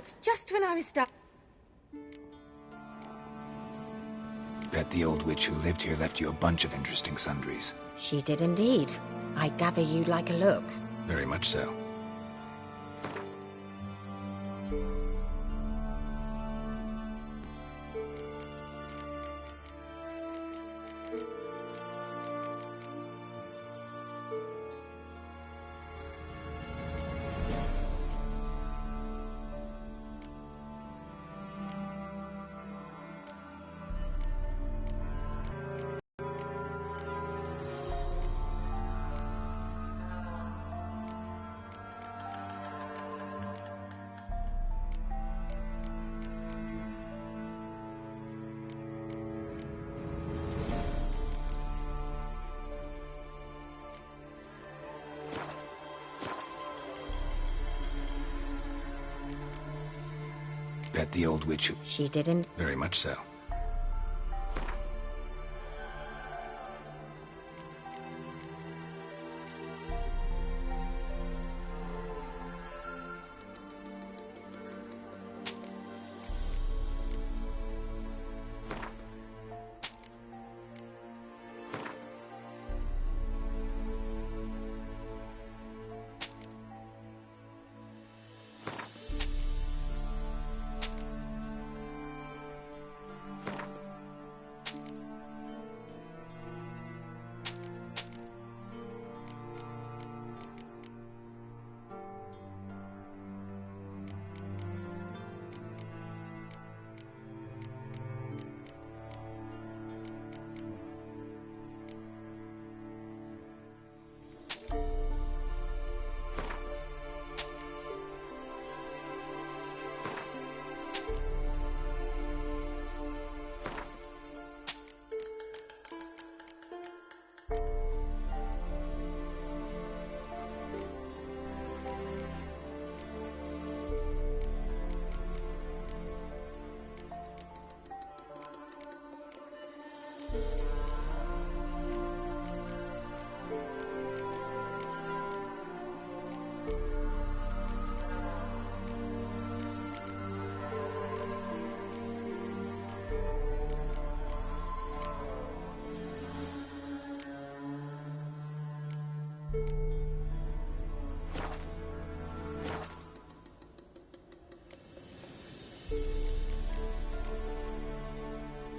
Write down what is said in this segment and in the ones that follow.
results just when I was stuck. Bet the old witch who lived here left you a bunch of interesting sundries. She did indeed. I gather you like a look. Very much so. Bet the old witch who... She didn't. Very much so.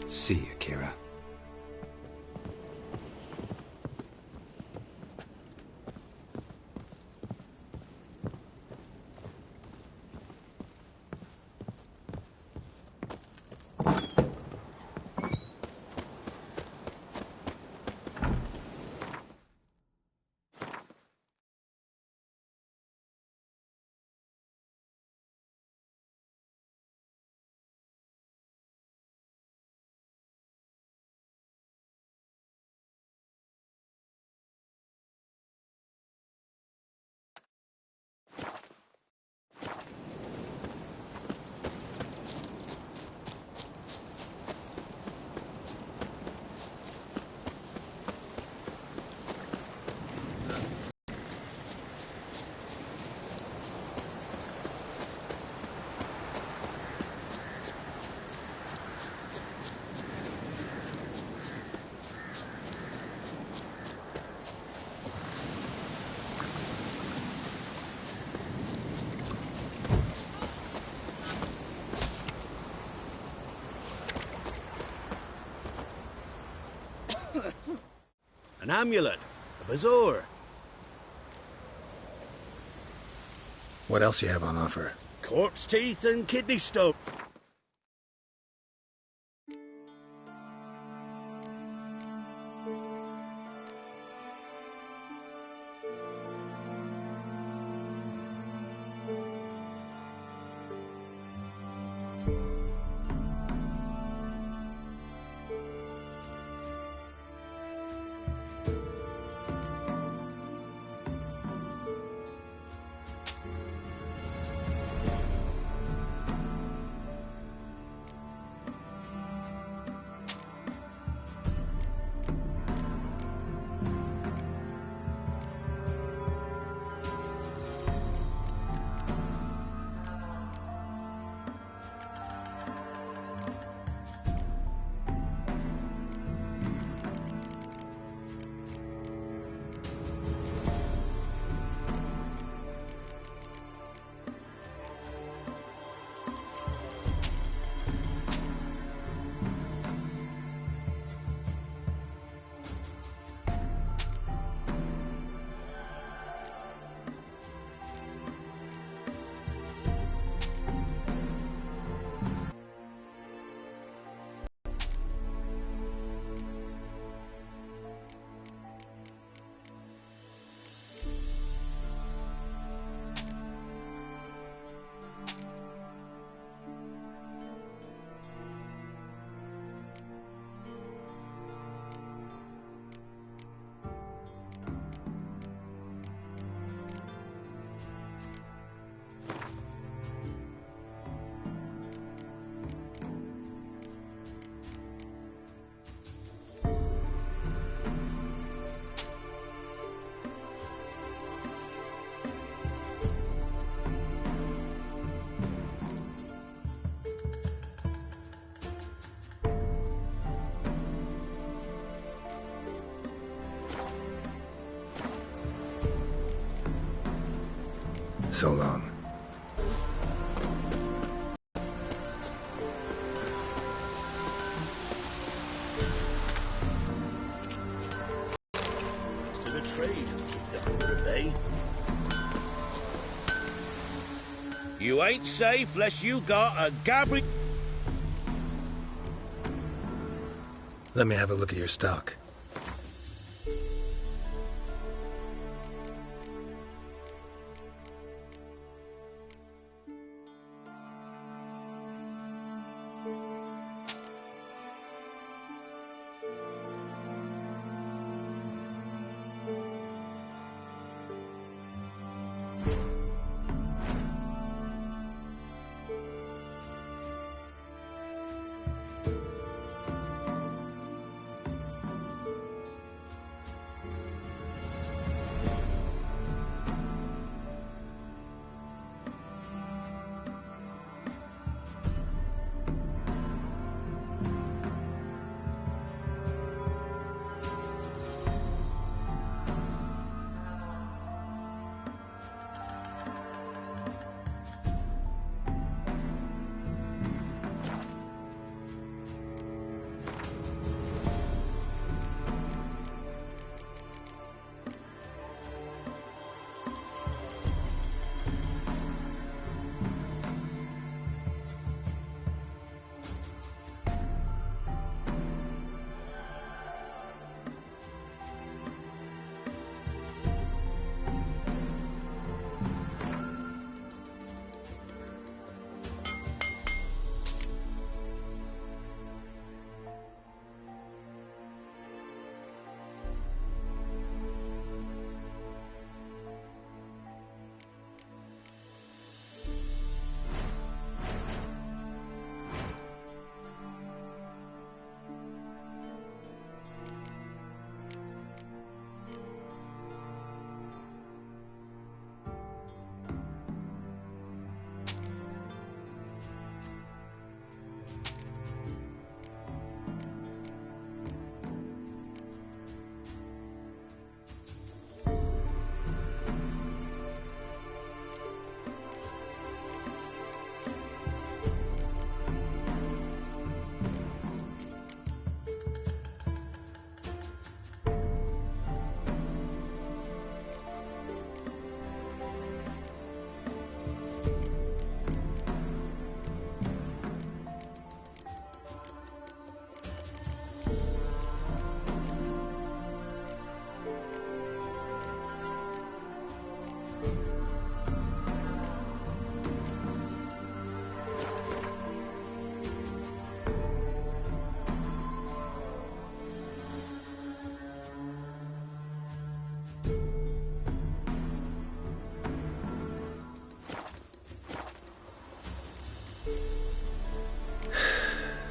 See you, Kira. An amulet, a bazaar. What else you have on offer? Corpse teeth and kidney stone. So long. Still a trade keeps the hunger at bay. You ain't safe less you got a Gabriel. Let me have a look at your stock.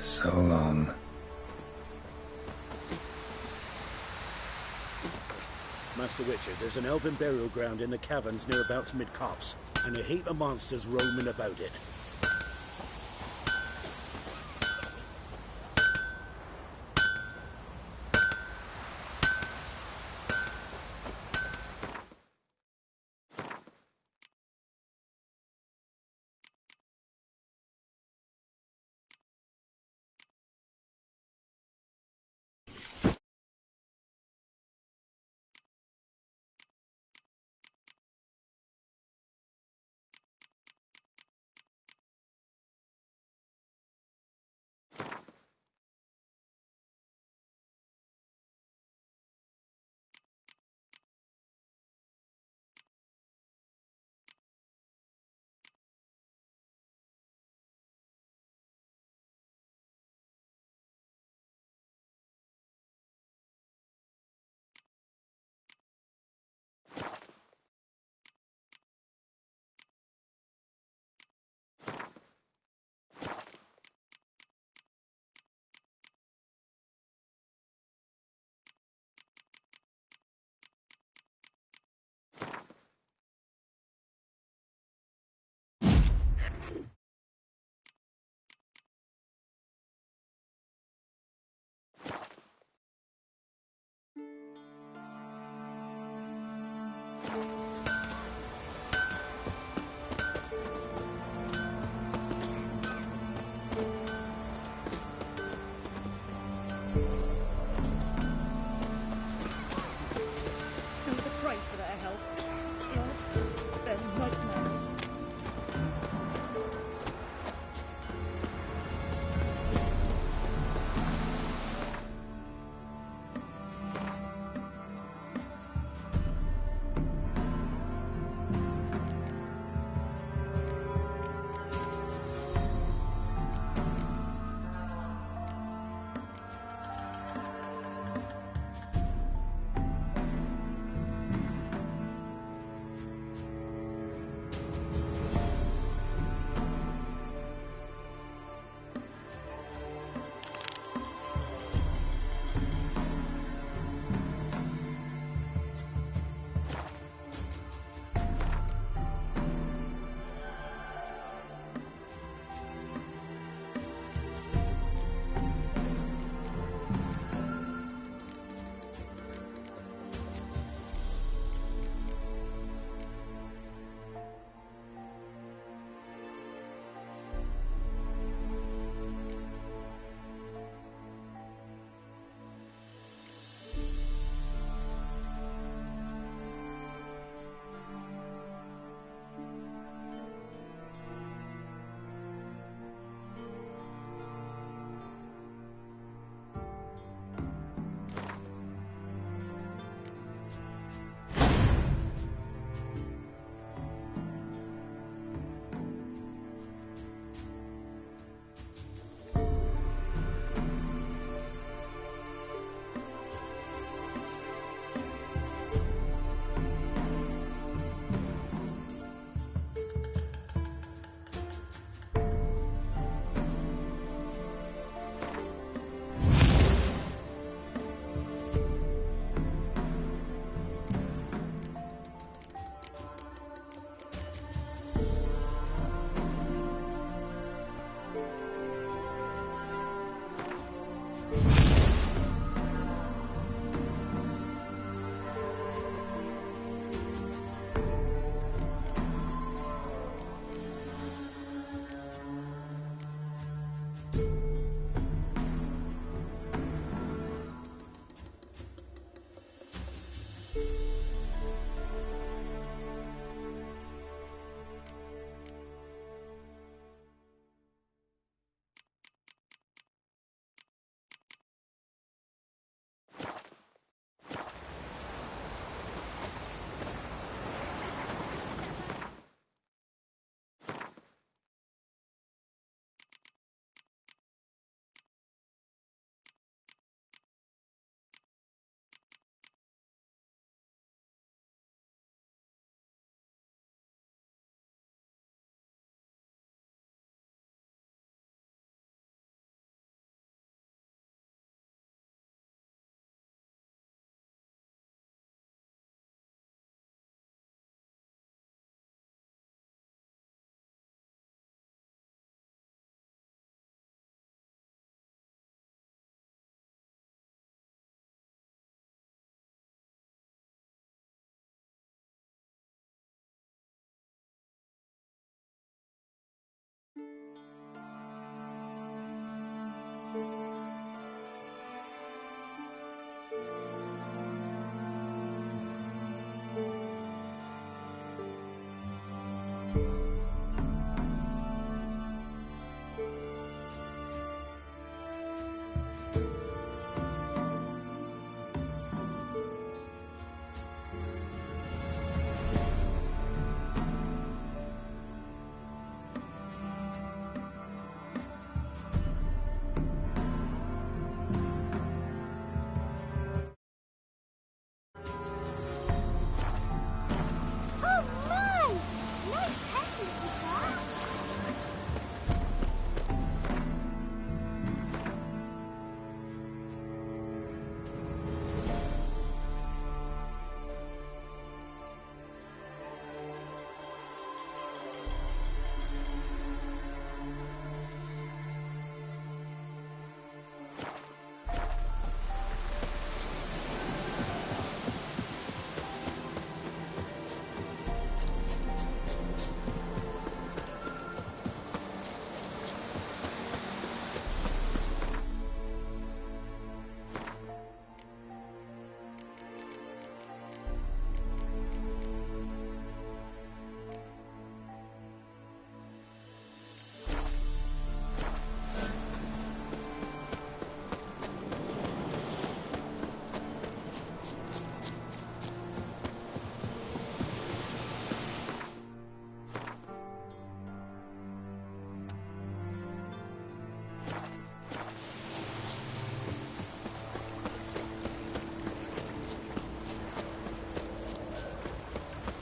So long. Master Witcher, there's an elven burial ground in the caverns nearabouts mid-copse, and a heap of monsters roaming about it.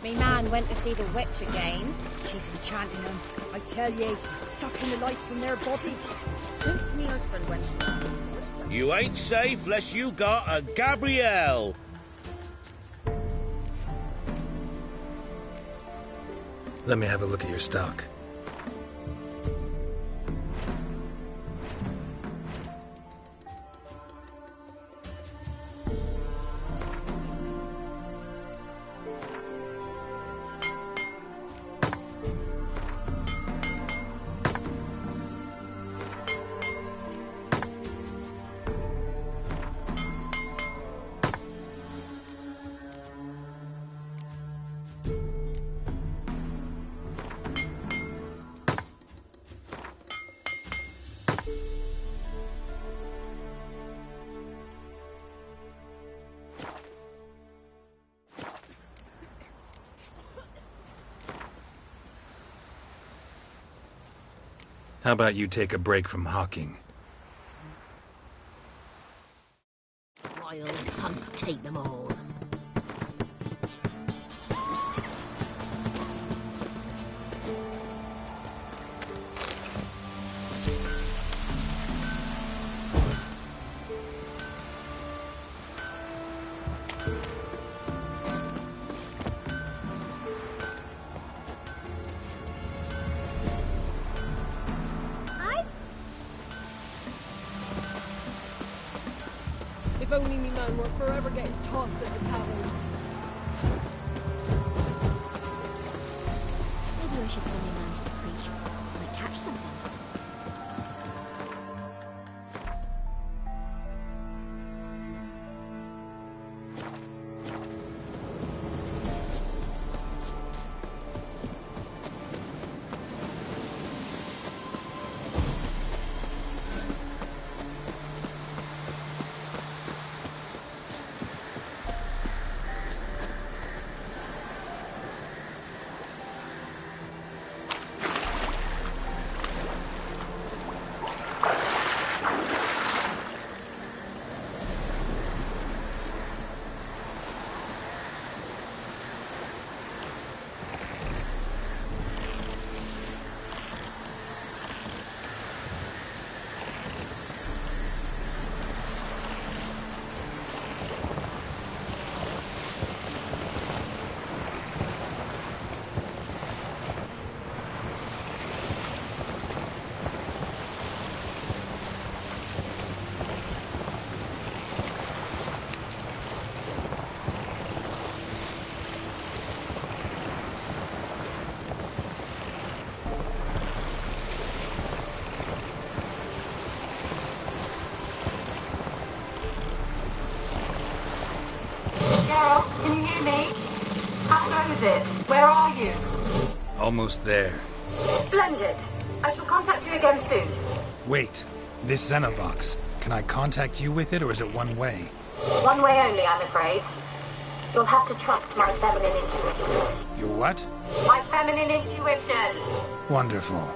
Me man went to see the witch again. She's enchanting them. I tell ye, sucking the life from their bodies. Since me husband went You ain't safe less you got a Gabrielle. Let me have a look at your stock. How about you take a break from hawking? Wild hunt, take them all. If only me man were forever getting tossed at the tavern. Maybe I should send me man to the creek. Might catch something. it? Where are you? Almost there. Splendid. I shall contact you again soon. Wait, this Xenovox. Can I contact you with it, or is it one way? One way only, I'm afraid. You'll have to trust my feminine intuition. Your what? My feminine intuition! Wonderful.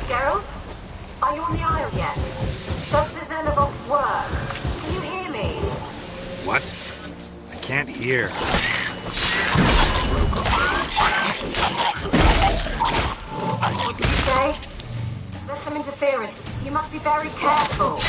Geralt? Are you on the Isle yet? Does the Xenovox work? Can you hear me? What? I can't hear. What did you say? There's some interference. You must be very careful.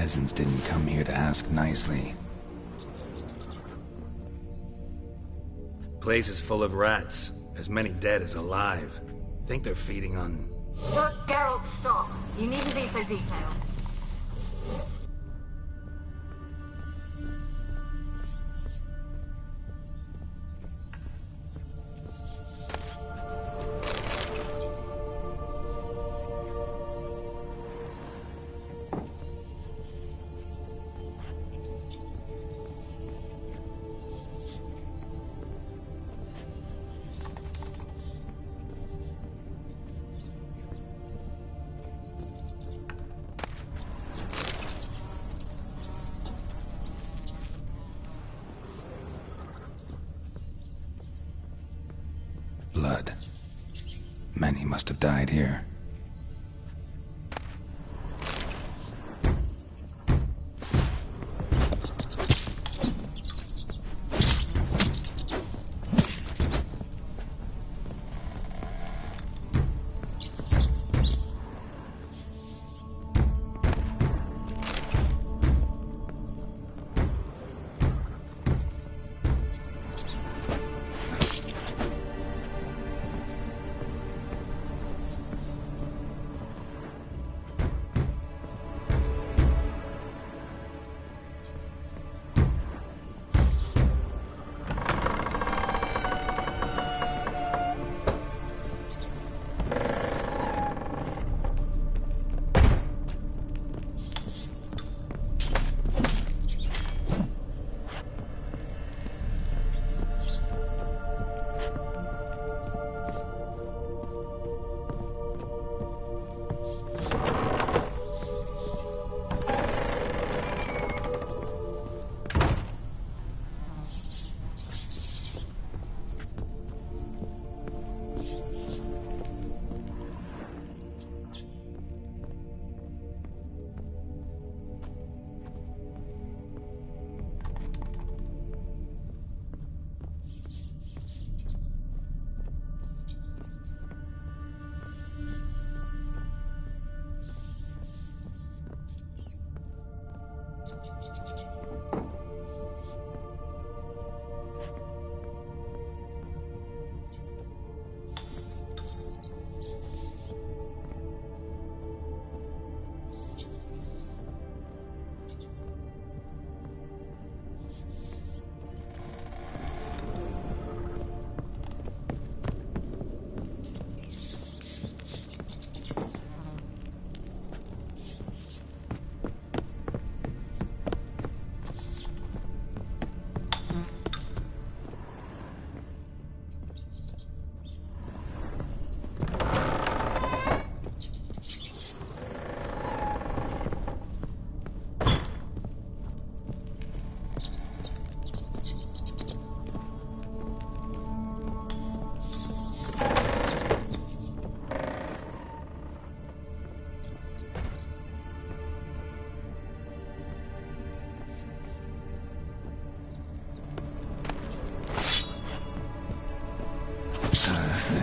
Peasants didn't come here to ask nicely. Place is full of rats. As many dead as alive. Think they're feeding on... Look, Geralt, stop. You needn't be so detailed. Blood. Many must have died here.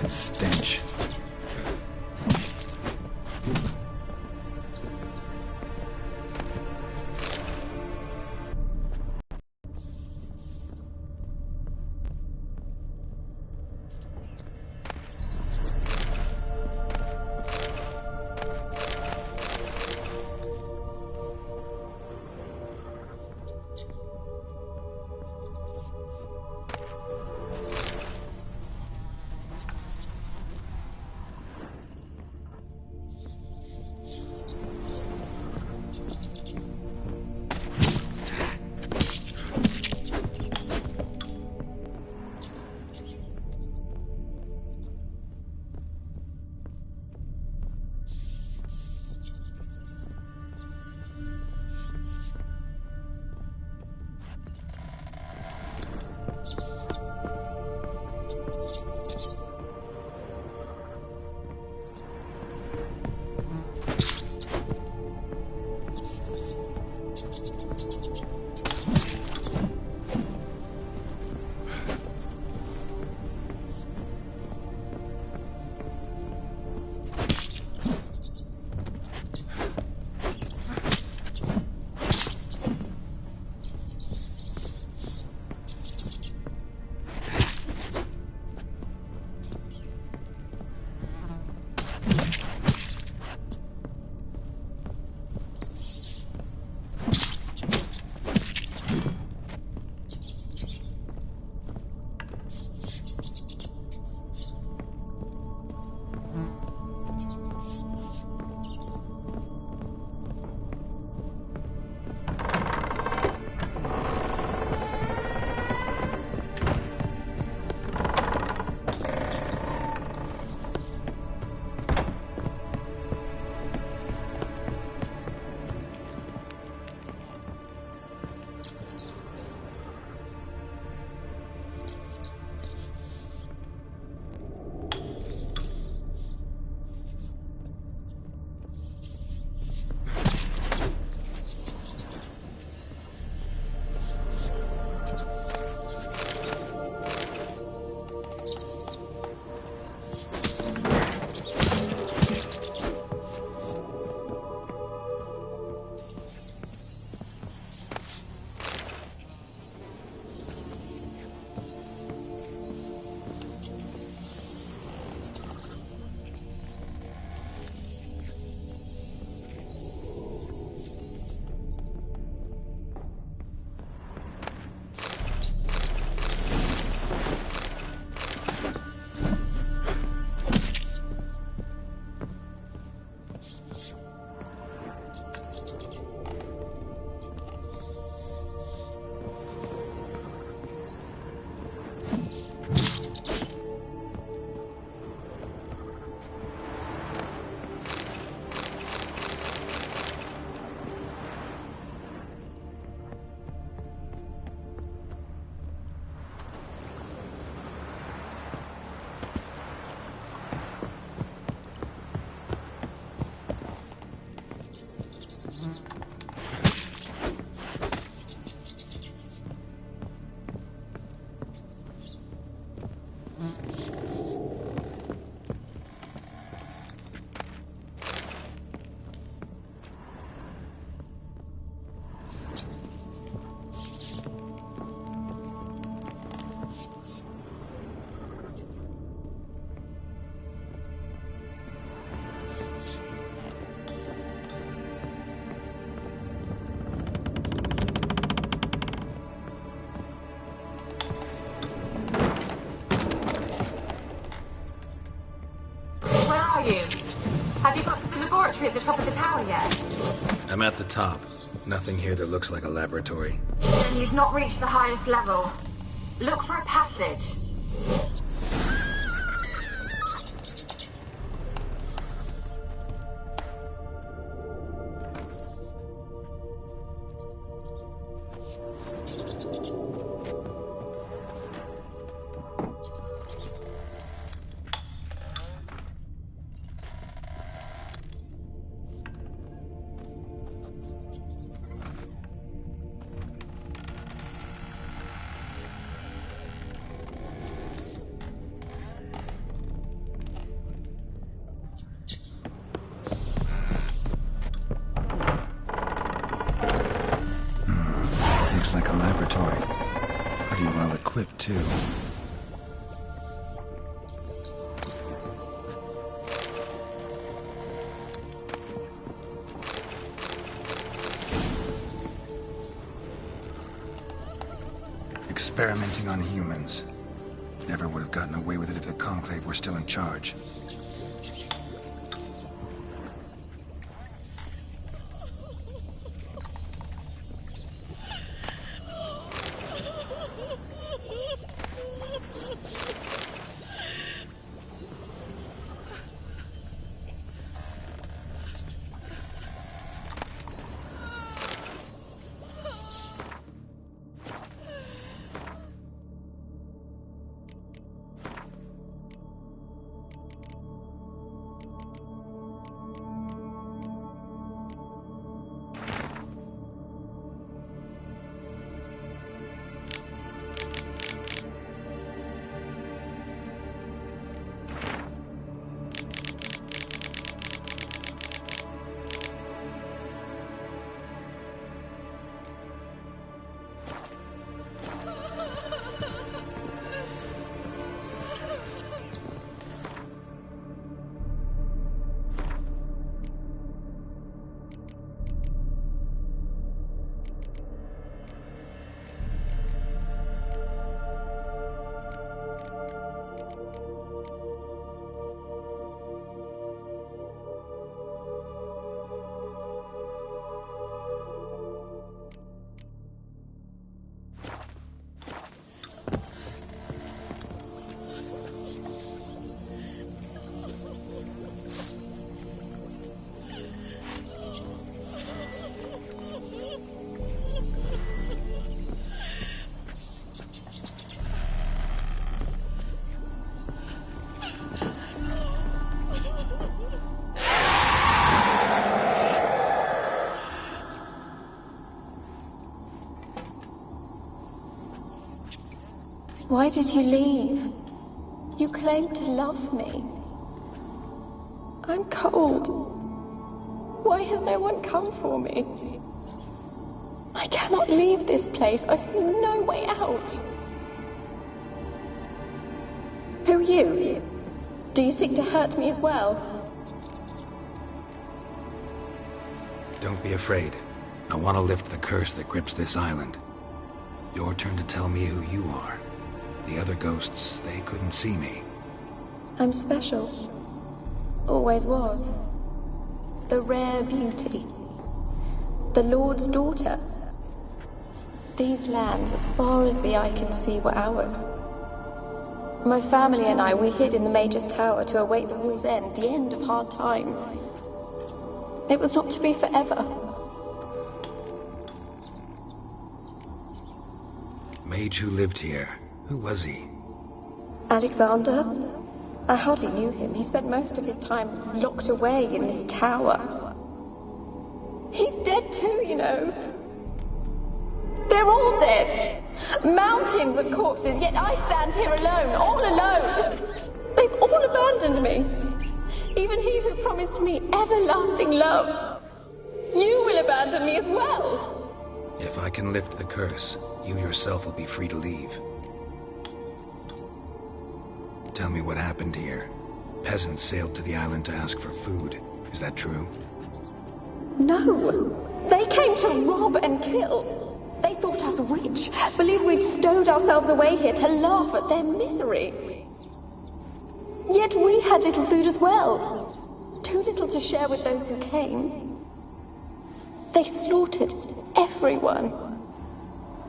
stench. Have you got to the laboratory at the top of the tower yet? I'm at the top. Nothing here that looks like a laboratory. Then you've not reached the highest level. Look for a passage. Pretty well equipped, too. Experimenting on humans. Never would have gotten away with it if the Conclave were still in charge. Why did you leave? You claimed to love me. I'm cold. Why has no one come for me? I cannot leave this place. I see no way out. Who are you? Do you seek to hurt me as well? Don't be afraid. I want to lift the curse that grips this island. Your turn to tell me who you are. The other ghosts, they couldn't see me. I'm special. Always was. The rare beauty. The Lord's daughter. These lands, as far as the eye can see, were ours. My family and I, we hid in the Mage's Tower to await the war's end, the end of hard times. It was not to be forever. Mage who lived here. Who was he? Alexander? I hardly knew him. He spent most of his time locked away in this tower. He's dead too, you know. They're all dead. Mountains of corpses, yet I stand here alone, all alone. They've all abandoned me. Even he who promised me everlasting love. You will abandon me as well. If I can lift the curse, you yourself will be free to leave. Tell me what happened here. Peasants sailed to the island to ask for food. Is that true? No. They came to rob and kill. They thought us rich, believed we'd stowed ourselves away here to laugh at their misery. Yet we had little food as well. Too little to share with those who came. They slaughtered everyone.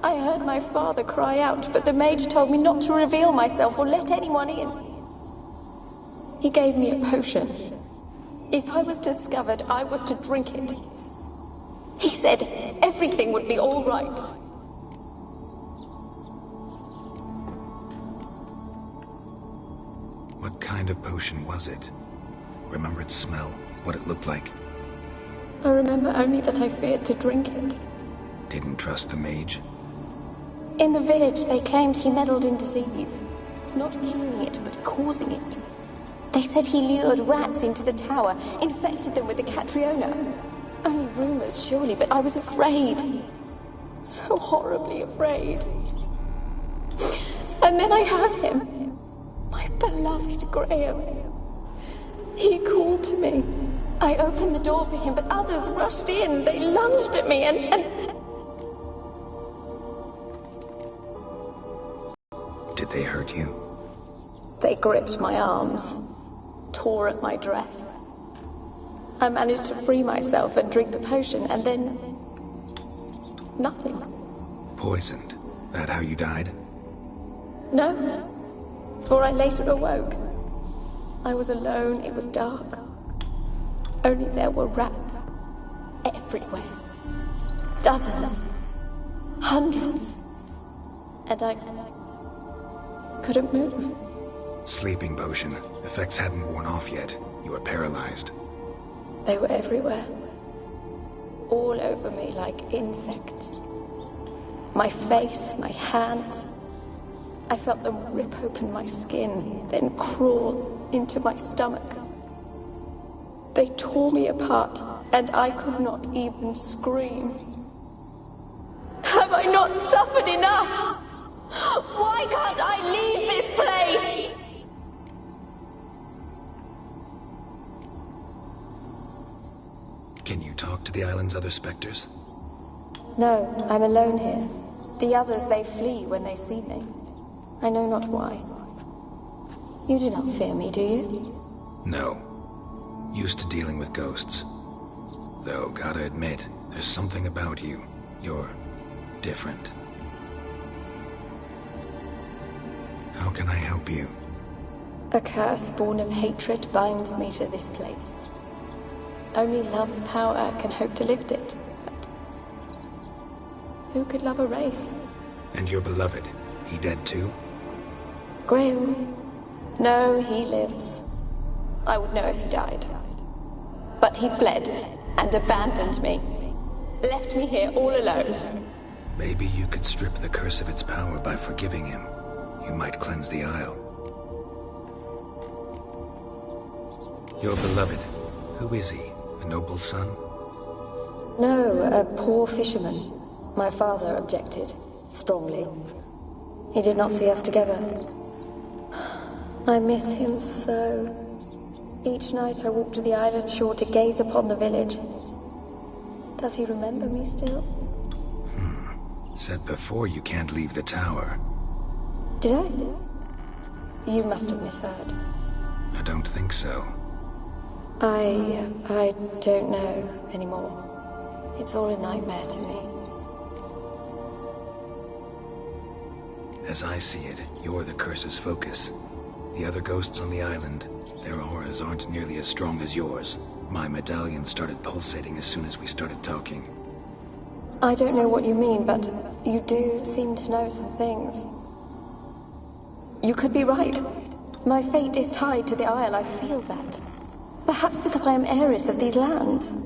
I heard my father cry out, but the mage told me not to reveal myself or let anyone in. He gave me a potion. If I was discovered, I was to drink it. He said everything would be all right. What kind of potion was it? Remember its smell? What it looked like? I remember only that I feared to drink it. Didn't trust the mage? In the village, they claimed he meddled in disease. Not curing it, but causing it. They said he lured rats into the tower, infected them with the Catriona. Only rumors, surely, but I was afraid. So horribly afraid. And then I heard him. My beloved Graham. He called to me. I opened the door for him, but others rushed in. They lunged at me and... Did they hurt you? They gripped my arms, tore at my dress. I managed to free myself and drink the potion, and then... nothing. Poisoned? That how you died? No, for I later awoke. I was alone, it was dark. Only there were rats everywhere. Dozens. Hundreds. And I couldn't move. Sleeping potion. Effects hadn't worn off yet. You were paralyzed. They were everywhere. All over me like insects. My face, my hands. I felt them rip open my skin, then crawl into my stomach. They tore me apart, and I could not even scream. Have I not suffered enough? Why can't I leave this place? Can you talk to the island's other specters? No, I'm alone here. The others, they flee when they see me. I know not why. You do not fear me, do you? No. Used to dealing with ghosts. Though, gotta admit, there's something about you. You're different. How can I help you? A curse born of hatred binds me to this place. Only love's power can hope to lift it. But who could love a wraith? And your beloved, he dead too? Graham? No, he lives. I would know if he died. But he fled and abandoned me. Left me here all alone. Maybe you could strip the curse of its power by forgiving him. You might cleanse the Isle. Your beloved, who is he? A noble son? No, a poor fisherman. My father objected, strongly. He did not see us together. I miss him so. Each night I walk to the island shore to gaze upon the village. Does he remember me still? Said before you can't leave the tower. Did I? You must have misheard. I don't think so. I don't know anymore. It's all a nightmare to me. As I see it, you're the curse's focus. The other ghosts on the island, their auras aren't nearly as strong as yours. My medallion started pulsating as soon as we started talking. I don't know what you mean, but you do seem to know some things. You could be right. My fate is tied to the Isle, I feel that. Perhaps because I am heiress of these lands.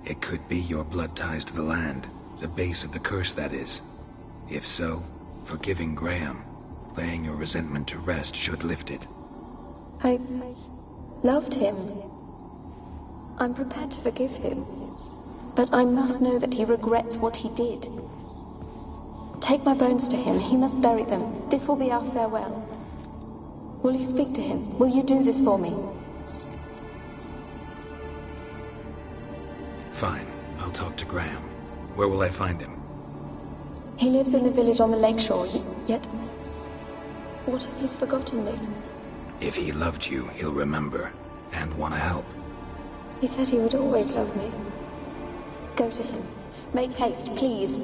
It could be your blood ties to the land. The base of the curse, that is. If so, forgiving Graham, laying your resentment to rest should lift it. I loved him. I'm prepared to forgive him. But I must know that he regrets what he did. Take my bones to him. He must bury them. This will be our farewell. Will you speak to him? Will you do this for me? Fine. I'll talk to Graham. Where will I find him? He lives in the village on the lakeshore, yet... what if he's forgotten me? If he loved you, he'll remember, and want to help. He said he would always love me. Go to him. Make haste, please.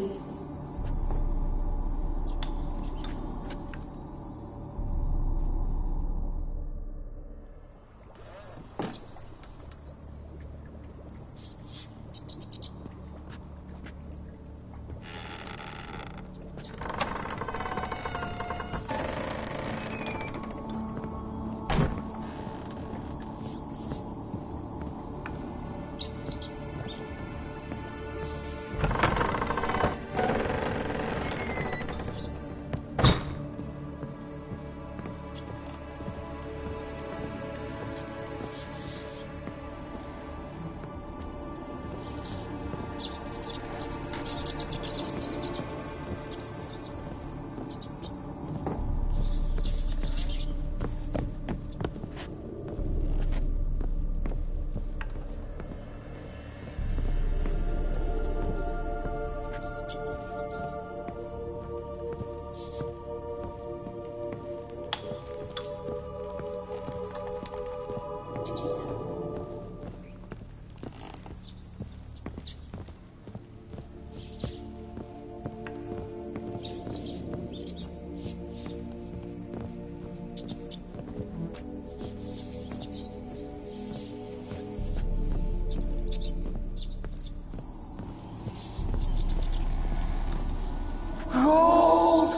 Gold!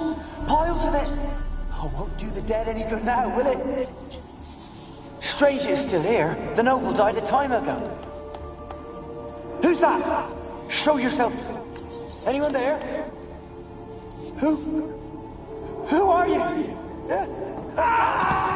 Piles of it! Oh, won't do the dead any good now, will it? Strange it's still here. The noble died a time ago. Who's that? Show yourself. Anyone there? Who are you? Ah!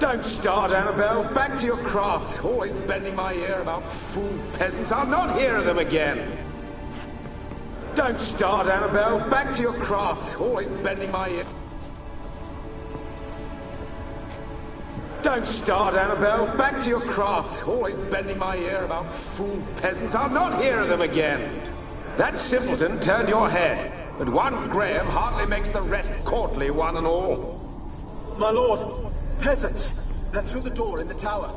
Don't start, Annabelle. Back to your craft. Always bending my ear about fool peasants. I'll not hear of them again. Don't start, Annabelle. Back to your craft. Always bending my ear. Don't start, Annabelle. Back to your craft. Always bending my ear about fool peasants. I'll not hear of them again. That simpleton turned your head, but one Graham hardly makes the rest courtly, one and all. My lord, peasants. They're through the door in the tower.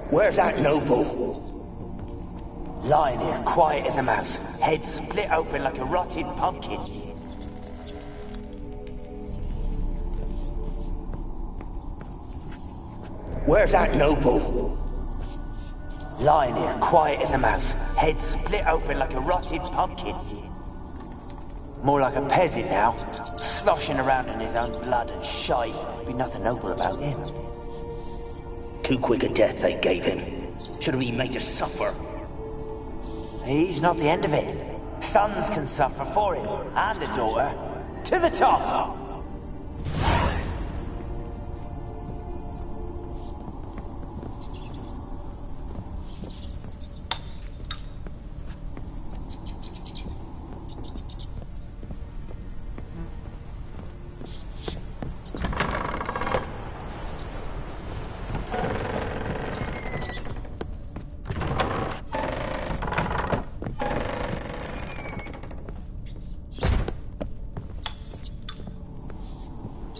Where's that noble? Lying here, quiet as a mouse, head split open like a rotted pumpkin. Where's that noble? Lying here, quiet as a mouse, head split open like a rotted pumpkin. More like a peasant now, sloshing around in his own blood and shite. Be nothing noble about him. Too quick a death they gave him. Should have been made to suffer. He's not the end of it. Sons can suffer for it, and the daughter. To the top!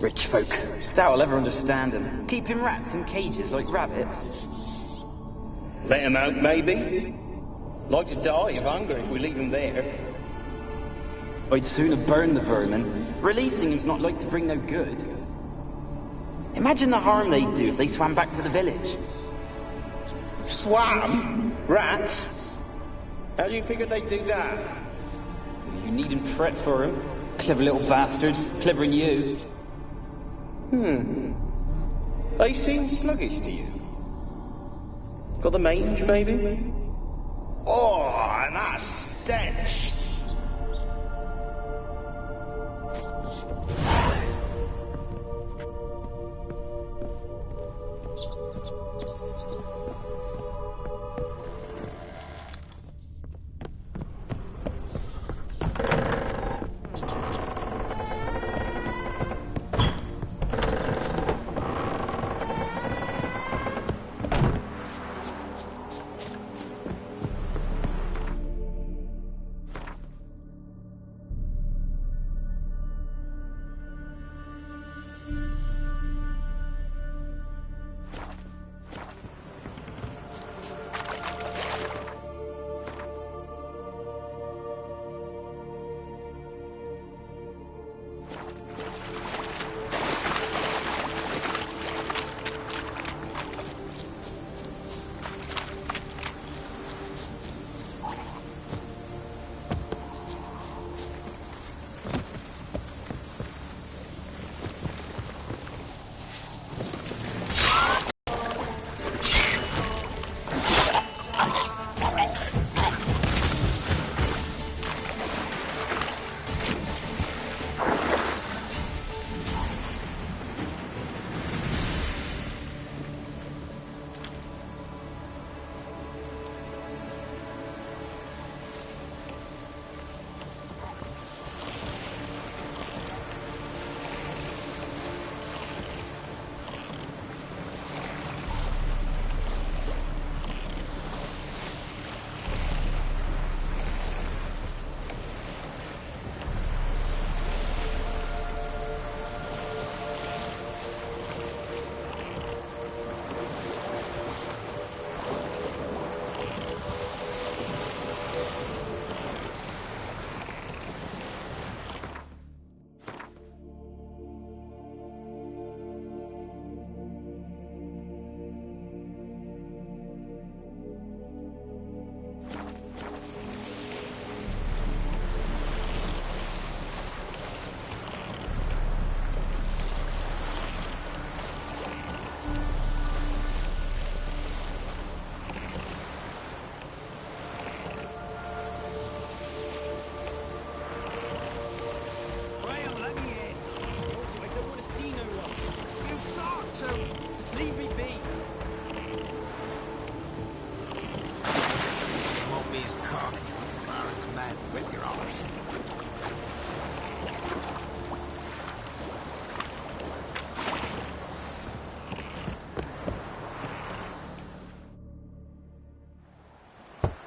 Rich folk. Doubt I'll ever understand them. Keeping rats in cages like rabbits. Let him out, maybe? Like to die of hunger if we leave him there. I'd sooner burn the vermin. Releasing him's not like to bring no good. Imagine the harm they'd do if they swam back to the village. Swam? Rats? How do you figure they'd do that? You needn't fret for 'em. Clever little bastards. Clever than you. They seem sluggish to you. Got the mange, maybe? Oh, and that stench!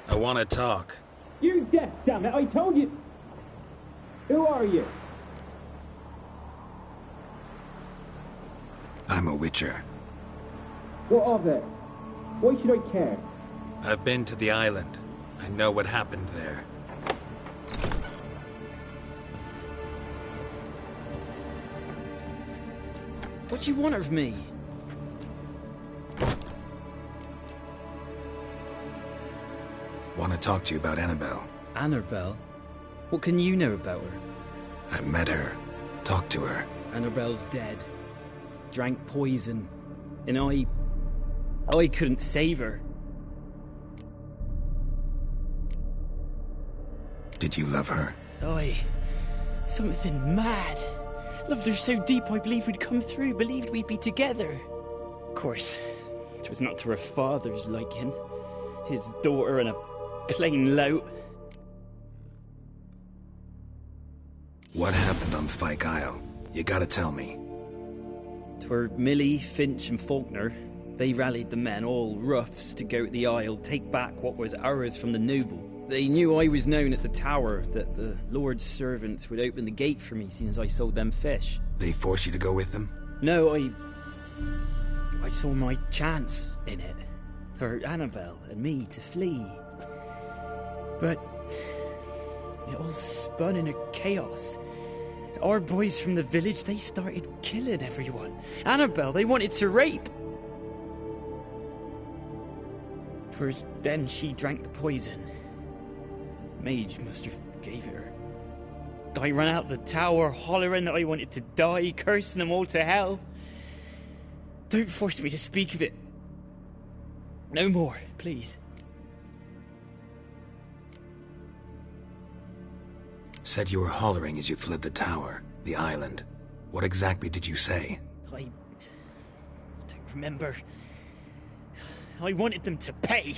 I want to talk. You're deaf, damn it! I told you. Who are you? I'm a witcher. What of it? Why should I care? I've been to the island. I know what happened there. What do you want of me? Want to talk to you about Annabelle. Annabelle? What can you know about her? I met her. Talked to her. Annabelle's dead. Drank poison. And I couldn't save her. Did you love her? Aye. Something mad. Loved her so deep I believed we'd come through, believed we'd be together. Of course, it was not to her father's liking. His daughter and a plain lout. What happened on Fyke Isle? You gotta tell me. 'Twere Millie, Finch and Faulkner. They rallied the men, all roughs, to go to the Isle, take back what was ours from the noble. They knew I was known at the tower, that the Lord's servants would open the gate for me, seeing as I sold them fish. They forced you to go with them? No, I saw my chance in it. For Annabelle and me to flee. But it all spun in a chaos. Our boys from the village, they started killing everyone. Annabelle, they wanted to rape. 'Twas then she drank the poison. Mage must have gave it her. I ran out the tower, hollering that I wanted to die, cursing them all to hell. Don't force me to speak of it. No more, please. Said you were hollering as you fled the tower, the island. What exactly did you say? I don't remember. I wanted them to pay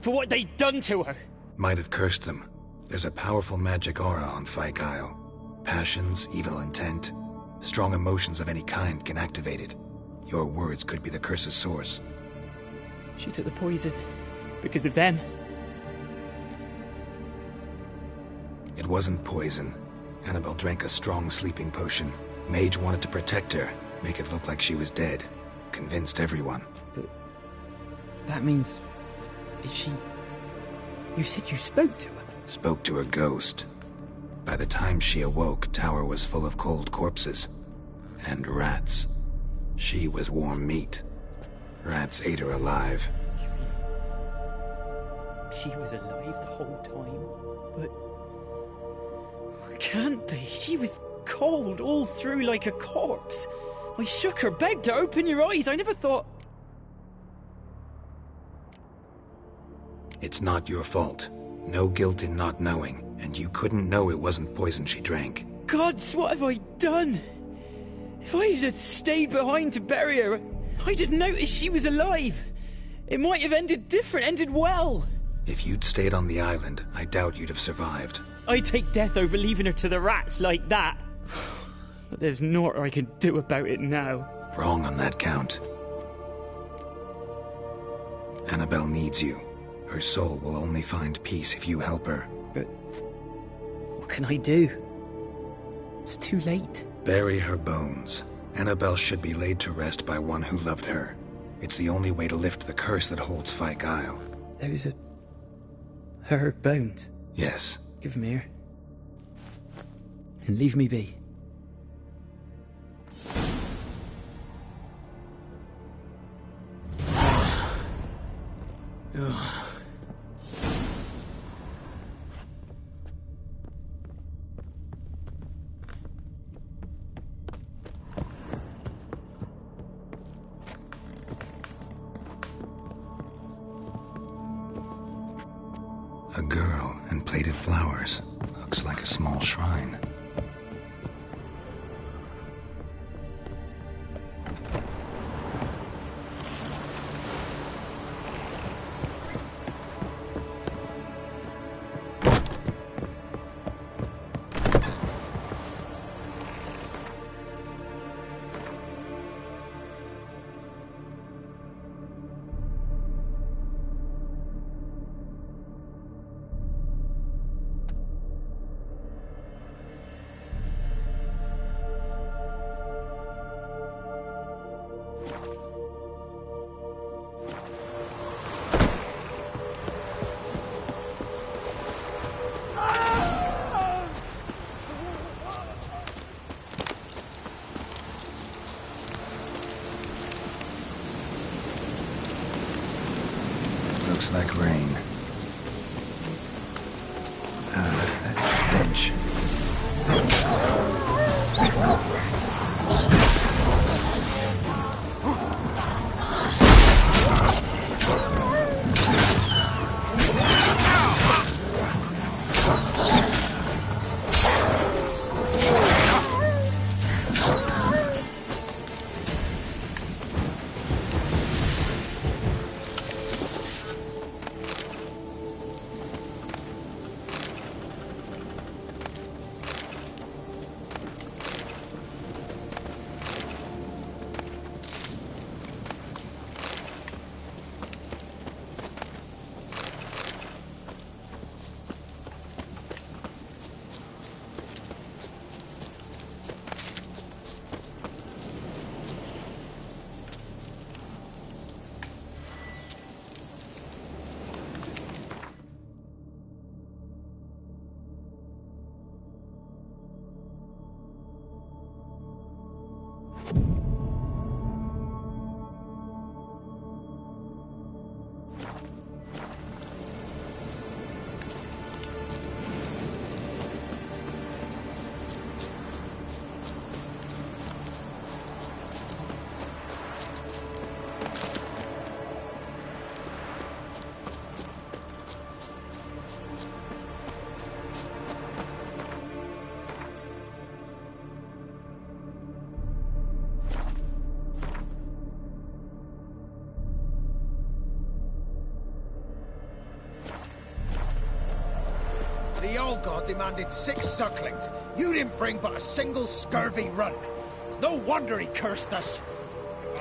for what they'd done to her. Might have cursed them. There's a powerful magic aura on Fyke Isle. Passions, evil intent, strong emotions of any kind can activate it. Your words could be the curse's source. She took the poison because of them. It wasn't poison. Annabelle drank a strong sleeping potion. Mage wanted to protect her, make it look like she was dead. Convinced everyone. But that means... is she... You said you spoke to her? Spoke to her ghost. By the time she awoke, Tower was full of cold corpses. And rats. She was warm meat. Rats ate her alive. You mean... she was alive the whole time? But... it can't be. She was cold all through like a corpse. I shook her, begged her, open your eyes. I never thought... It's not your fault. No guilt in not knowing, and you couldn't know it wasn't poison she drank. Gods, what have I done? If I had stayed behind to bury her, I didn't notice she was alive. It might have ended different, ended well. If you'd stayed on the island, I doubt you'd have survived. I'd take death over leaving her to the rats like that. But there's naught I can do about it now. Wrong on that count. Annabelle needs you. Her soul will only find peace if you help her. But what can I do? It's too late. Bury her bones. Annabelle should be laid to rest by one who loved her. It's the only way to lift the curse that holds Fyke Isle. Those are... her bones? Yes. Give them here. And leave me be. A girl and plated flowers. Looks like a small shrine. The old god demanded 6 sucklings. You didn't bring but a single scurvy runt. No wonder he cursed us.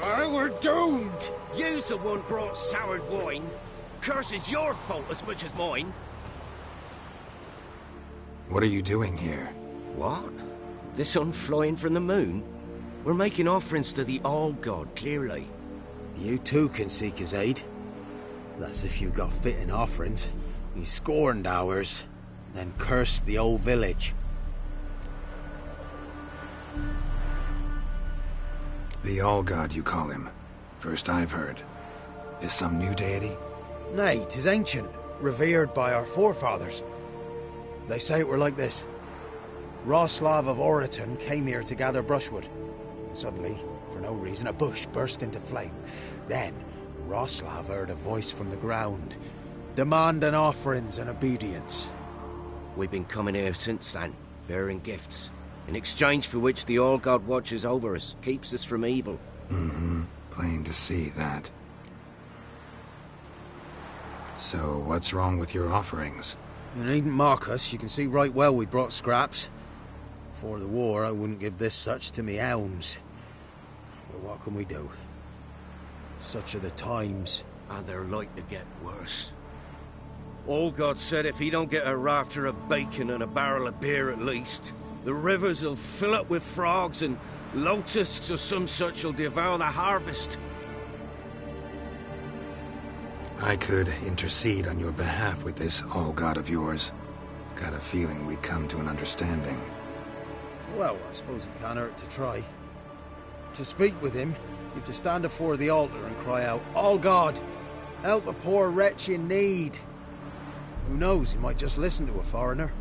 We're doomed. You's the one brought soured wine. Curse is your fault as much as mine. What are you doing here? What? The sun flying from the moon? We're making offerings to the All-God, clearly. You too can seek his aid. That's if you've got fitting offerings. He scorned ours, then cursed the old village. The All-God, you call him. First I've heard. Is some new deity? Nay, 'tis ancient, revered by our forefathers. They say it were like this. Roslav of Oriton came here to gather brushwood. Suddenly, for no reason, a bush burst into flame. Then, Roslav heard a voice from the ground, demanding offerings and obedience. We've been coming here since then, bearing gifts, in exchange for which the All-God watches over us, keeps us from evil. Mm-hmm. Plain to see that. So, what's wrong with your offerings? You needn't mock us. You can see right well we brought scraps. Before the war, I wouldn't give this such to me hounds. But what can we do? Such are the times. And they're like to get worse. All-God said if he don't get a rafter of bacon and a barrel of beer at least, the rivers will fill up with frogs and locusts or some such will devour the harvest. I could intercede on your behalf with this All-God of yours. Got a feeling we'd come to an understanding. Well, I suppose it can't hurt to try. To speak with him, you've to stand before the altar and cry out, All-God, help a poor wretch in need. Who knows, he might just listen to a foreigner.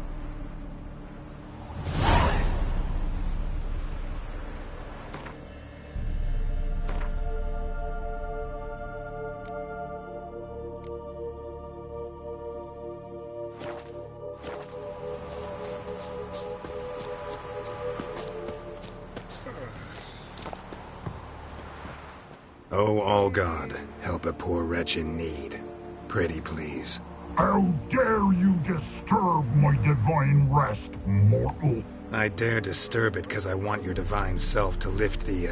Oh, All-God, help a poor wretch in need. Pretty please. How dare you disturb my divine rest, mortal? I dare disturb it because I want your divine self to lift the,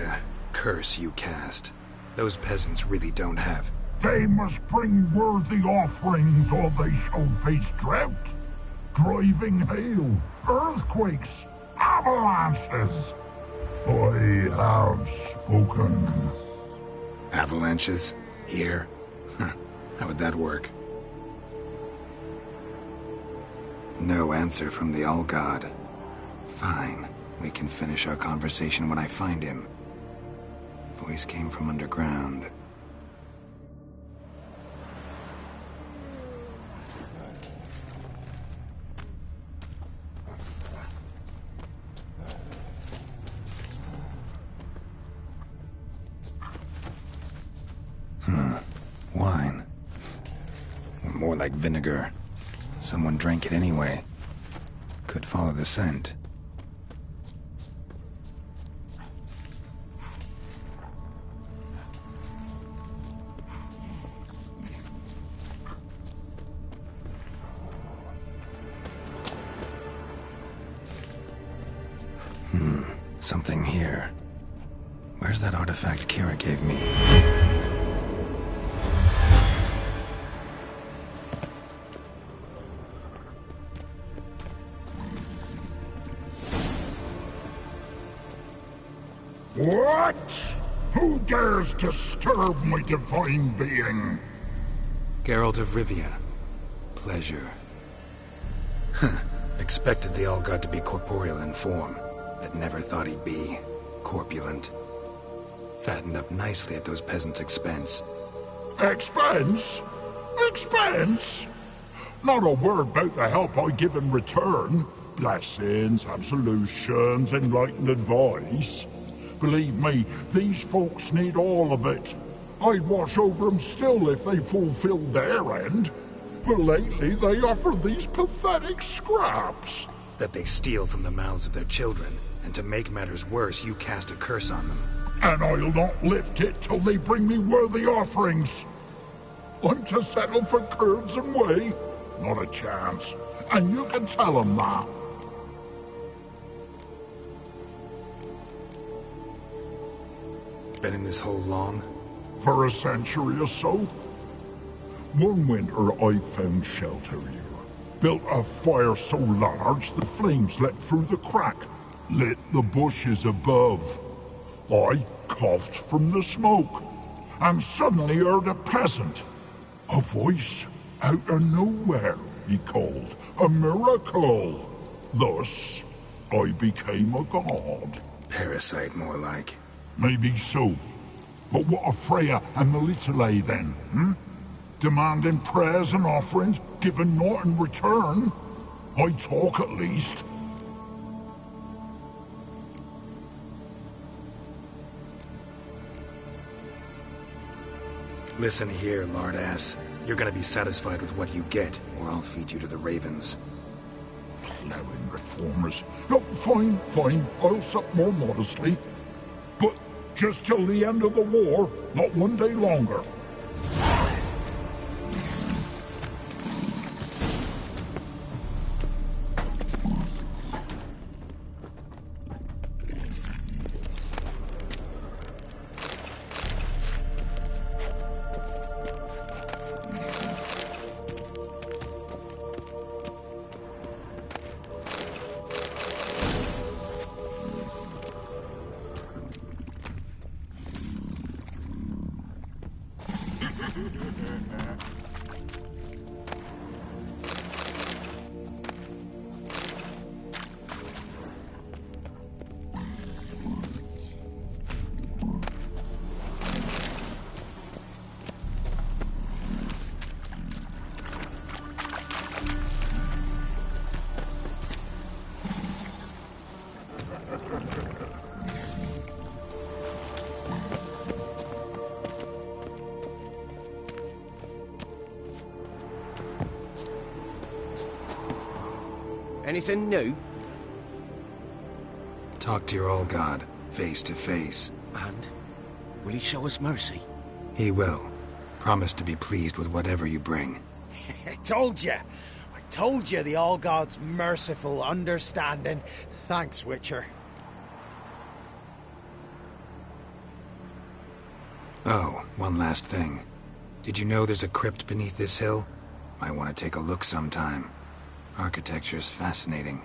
curse you cast. Those peasants really don't have. They must bring worthy offerings or they shall face drought, driving hail, earthquakes, avalanches. I have spoken. Avalanches? Here? How would that work? No answer from the All-God. Fine. We can finish our conversation when I find him. Voice came from underground. Wine. Or more like vinegar. Someone drank it anyway. Could follow the scent. Something here. Where's that artifact Kira gave me? What? Who dares disturb my divine being? Geralt of Rivia. Pleasure. Expected the All-God to be corporeal in form, but never thought he'd be corpulent. Fattened up nicely at those peasants' expense. Expense? Expense? Not a word about the help I give in return. Blessings, absolutions, enlightened advice. Believe me, these folks need all of it. I'd watch over them still if they fulfilled their end. But lately they offer these pathetic scraps. That they steal from the mouths of their children, and to make matters worse, you cast a curse on them. And I'll not lift it till they bring me worthy offerings. I'm to settle for curds and whey? Not a chance. And you can tell them that. Been in this hole long? For a century or so. One winter I found shelter here. Built a fire so large the flames leapt through the crack, lit the bushes above. I coughed from the smoke, and suddenly heard a peasant. A voice out of nowhere, he called. A miracle. Thus, I became a god. Parasite, more like. Maybe so. But what of Freya and Melitele then, Demanding prayers and offerings, giving naught in return? I talk at least. Listen here, lardass. You're gonna be satisfied with what you get, or I'll feed you to the ravens. Plowing reformers. No, fine. I'll sup more modestly. But just till the end of the war, not one day longer. Anything new? Talk to your old god, face to face. And? Will he show us mercy? He will. Promise to be pleased with whatever you bring. I told you the All-God's merciful, understanding. Thanks, Witcher. Oh, one last thing. Did you know there's a crypt beneath this hill? Might want to take a look sometime. Architecture's fascinating.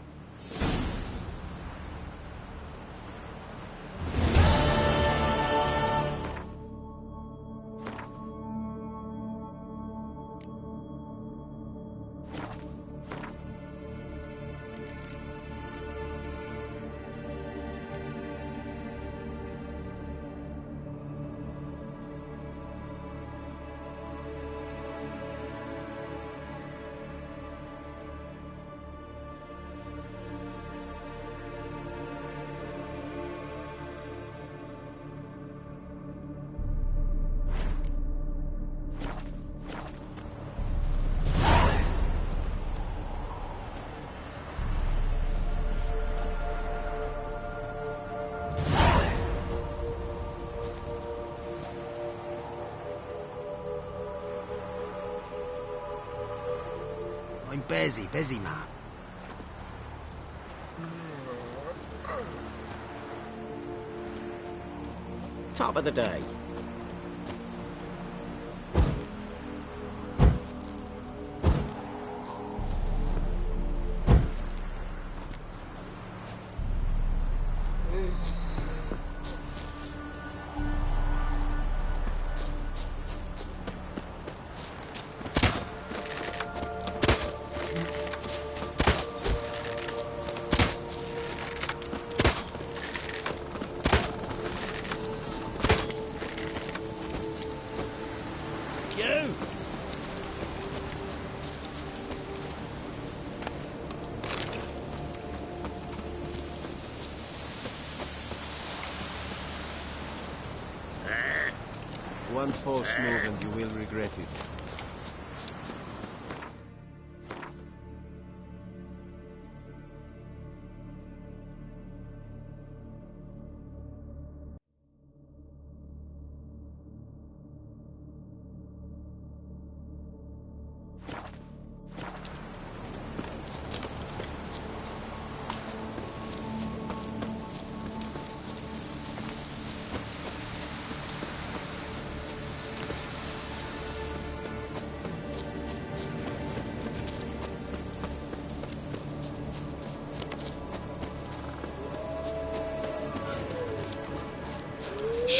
I'm busy, man. Top of the day. One false move and you will regret it.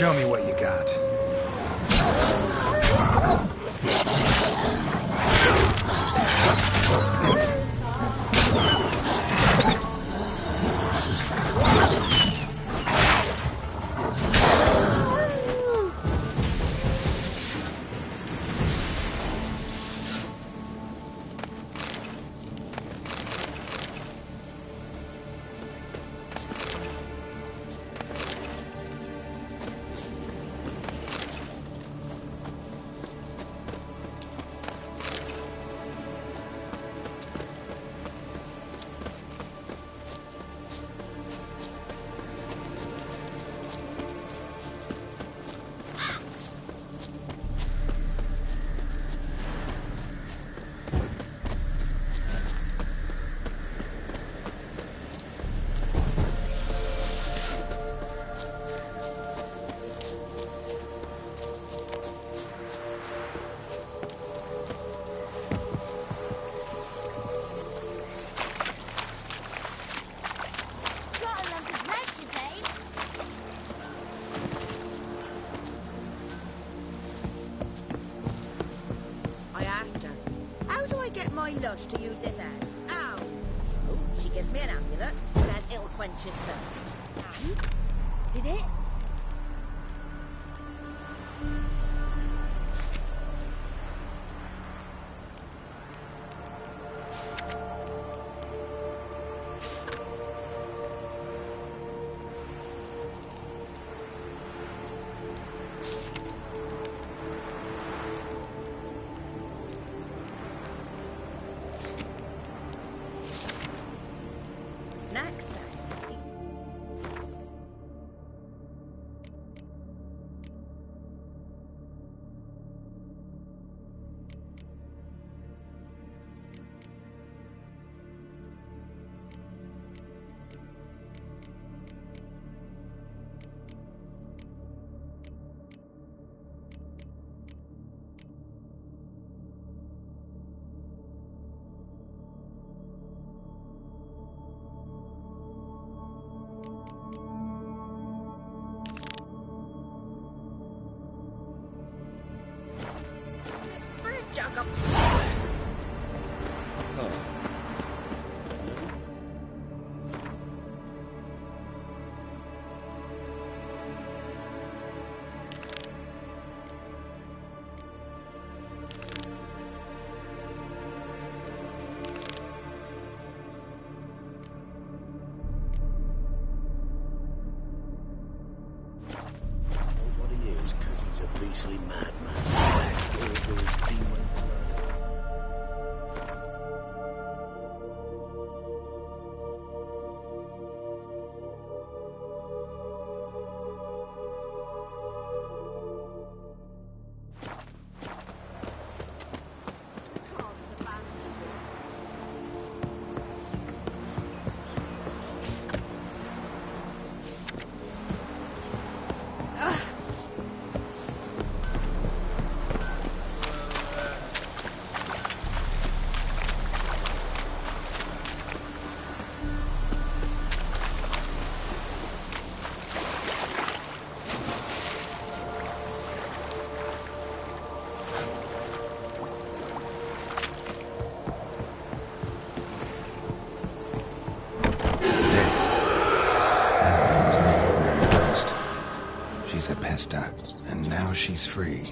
Show me what you got. Lush to use his head. Ow! So she gives me an amulet, says it'll quench his thirst. And? Did it? Next time. Beastly madman. Gurgle's demon blood. And now she's free.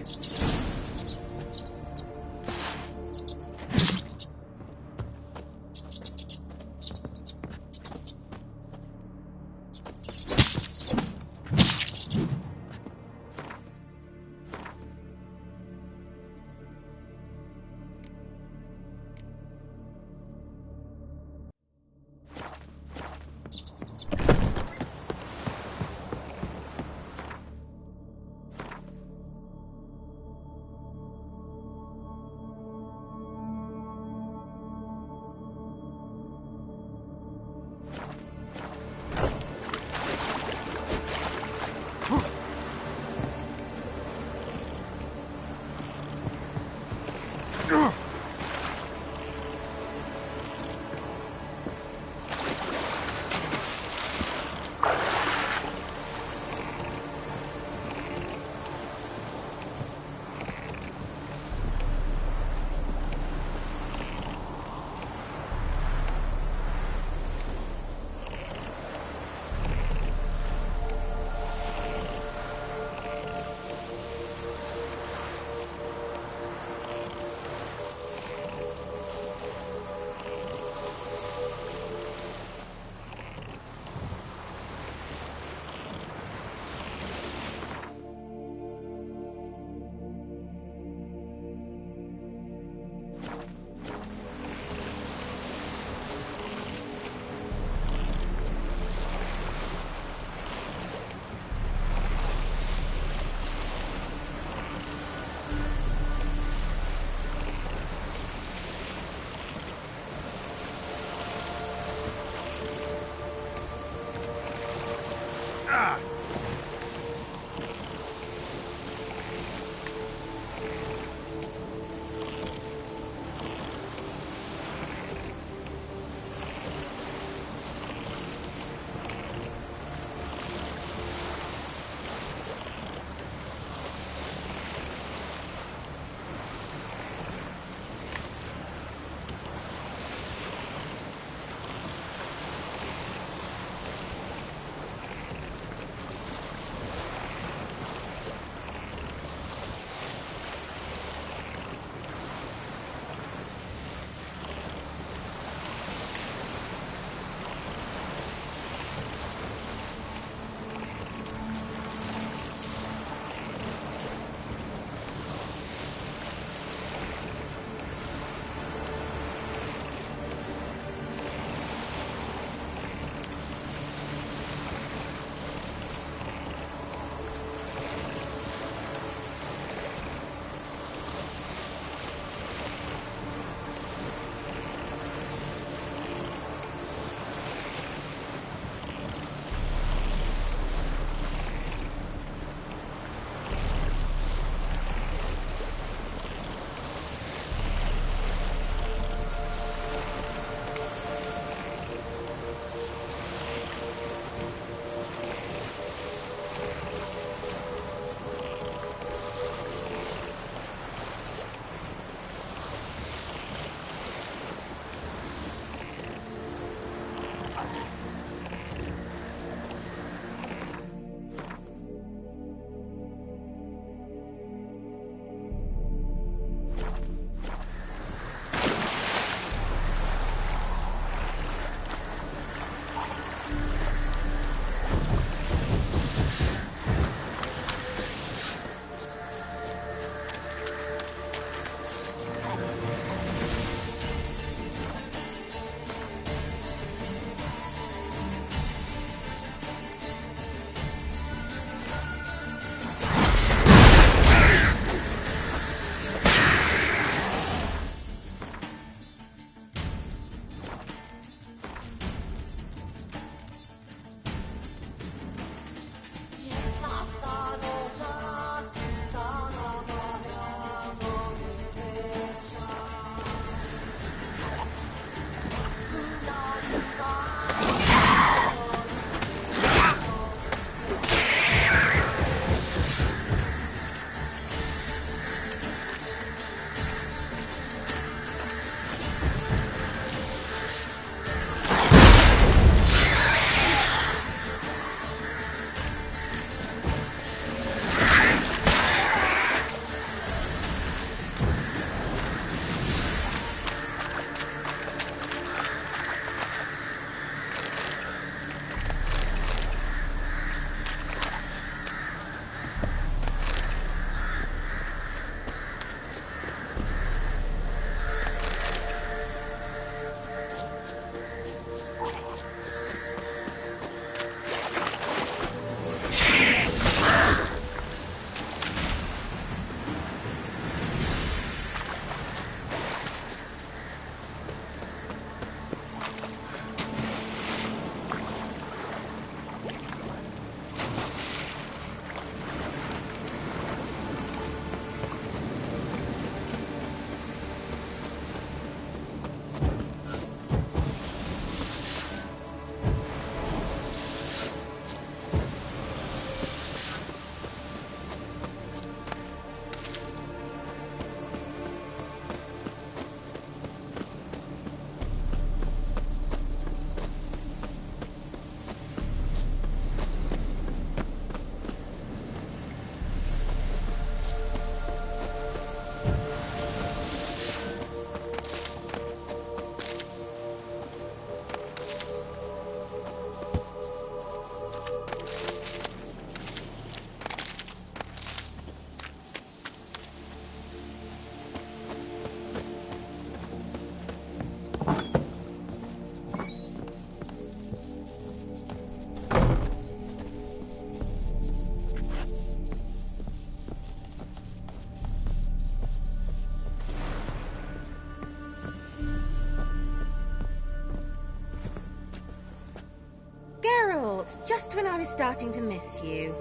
Geralt, just when I was starting to miss you.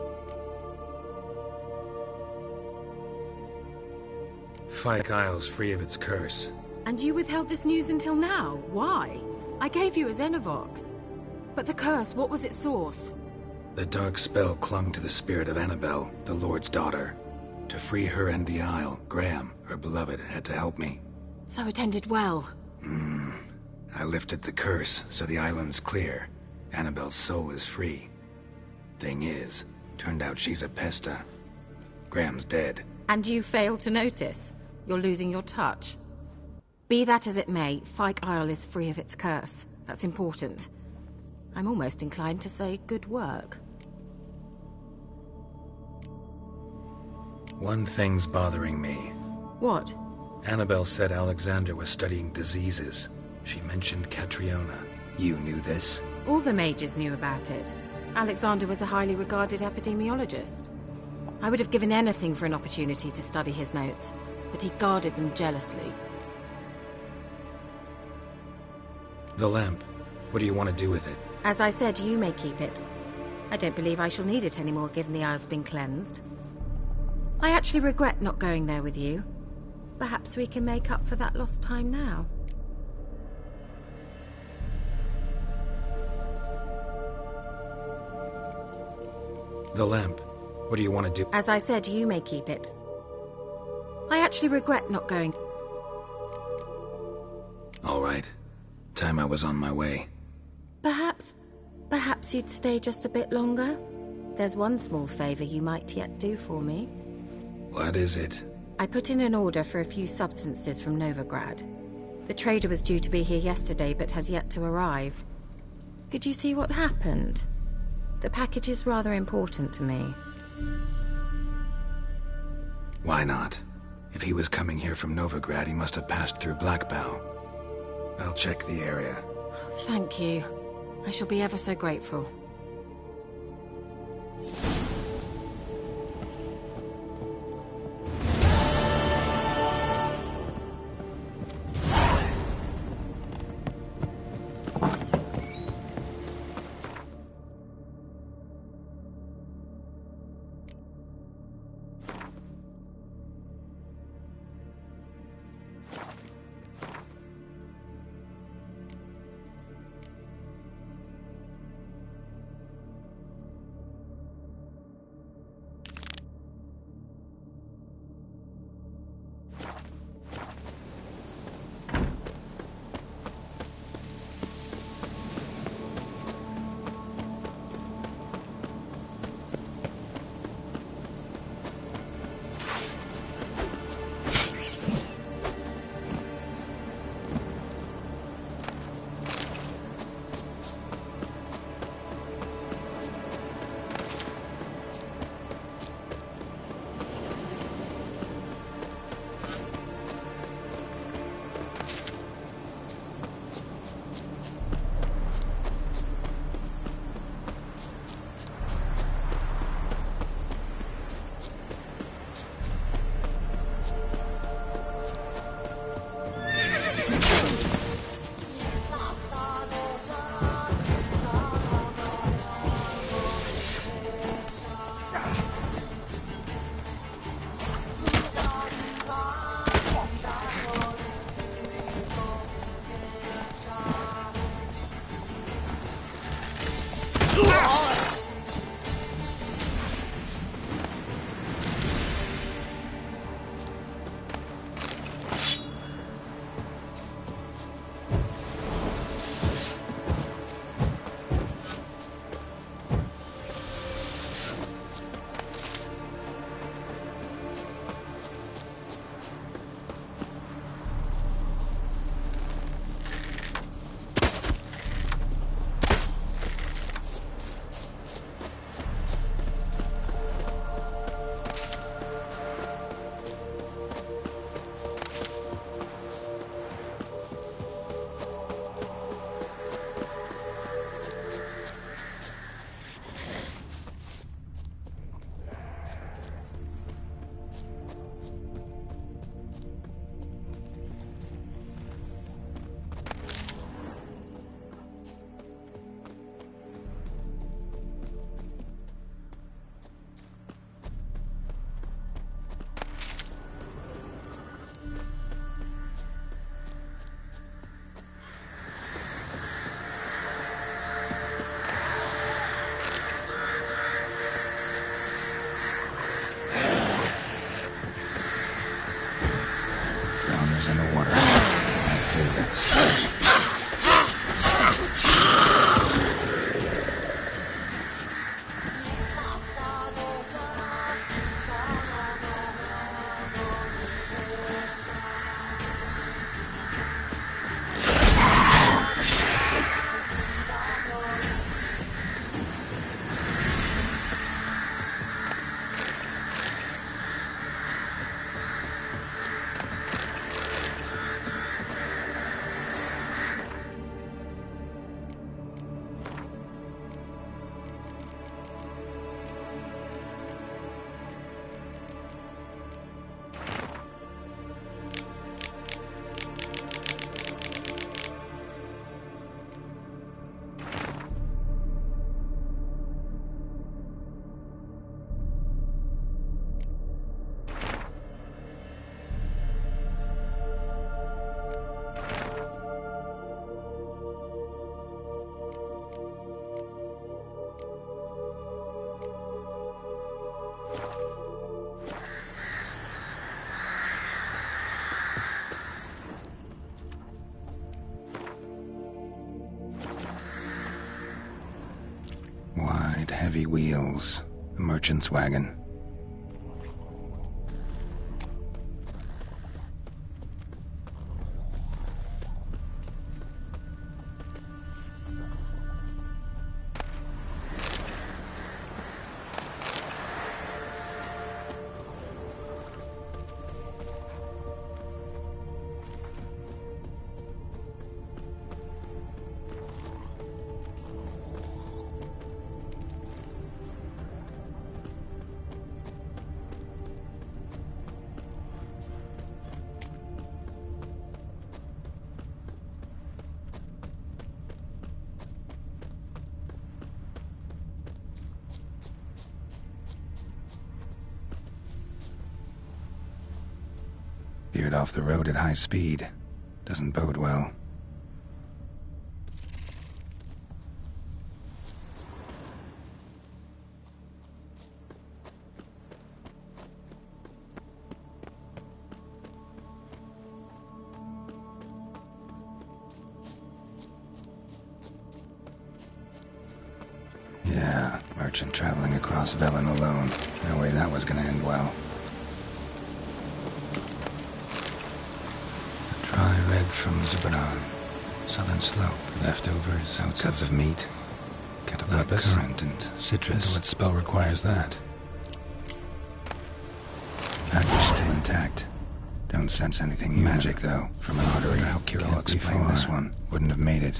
Fyke Isle's free of its curse. And you withheld this news until now? Why? I gave you a Xenovox. But the curse, what was its source? The dark spell clung to the spirit of Annabelle, the Lord's daughter. To free her and the Isle, Graham, her beloved, had to help me. So it ended well. I lifted the curse, so the island's clear. Annabelle's soul is free. Thing is, turned out she's a Pesta. Graham's dead. And you failed to notice? You're losing your touch. Be that as it may, Fyke Isle is free of its curse. That's important. I'm almost inclined to say good work. One thing's bothering me. What? Annabelle said Alexander was studying diseases. She mentioned Catriona. You knew this? All the mages knew about it. Alexander was a highly regarded epidemiologist. I would have given anything for an opportunity to study his notes, but he guarded them jealously. The lamp. What do you want to do with it? As I said, you may keep it. I don't believe I shall need it anymore, given the Isle's been cleansed. I actually regret not going there with you. Perhaps we can make up for that lost time now. The lamp. What do you want to do? As I said, you may keep it. I actually regret not going. All right. Time I was on my way. Perhaps you'd stay just a bit longer? There's one small favor you might yet do for me. What is it? I put in an order for a few substances from Novigrad. The trader was due to be here yesterday, but has yet to arrive. Could you see what happened? The package is rather important to me. Why not? If he was coming here from Novigrad, he must have passed through Blackbough. I'll check the area. Thank you. I shall be ever so grateful. Wide, heavy wheels. A merchant's wagon. Veered off the road at high speed. Doesn't bode well. Yeah, merchant traveling across Velen alone. No way that was gonna end well. Dry red from Zubaran. Southern slope. Leftovers, outcuts of meat. Cataplepis, currant, and citrus. What spell requires that? Package still intact. Don't sense anything magic, though, from an artery. How Kirill explained this one. Wouldn't have made it.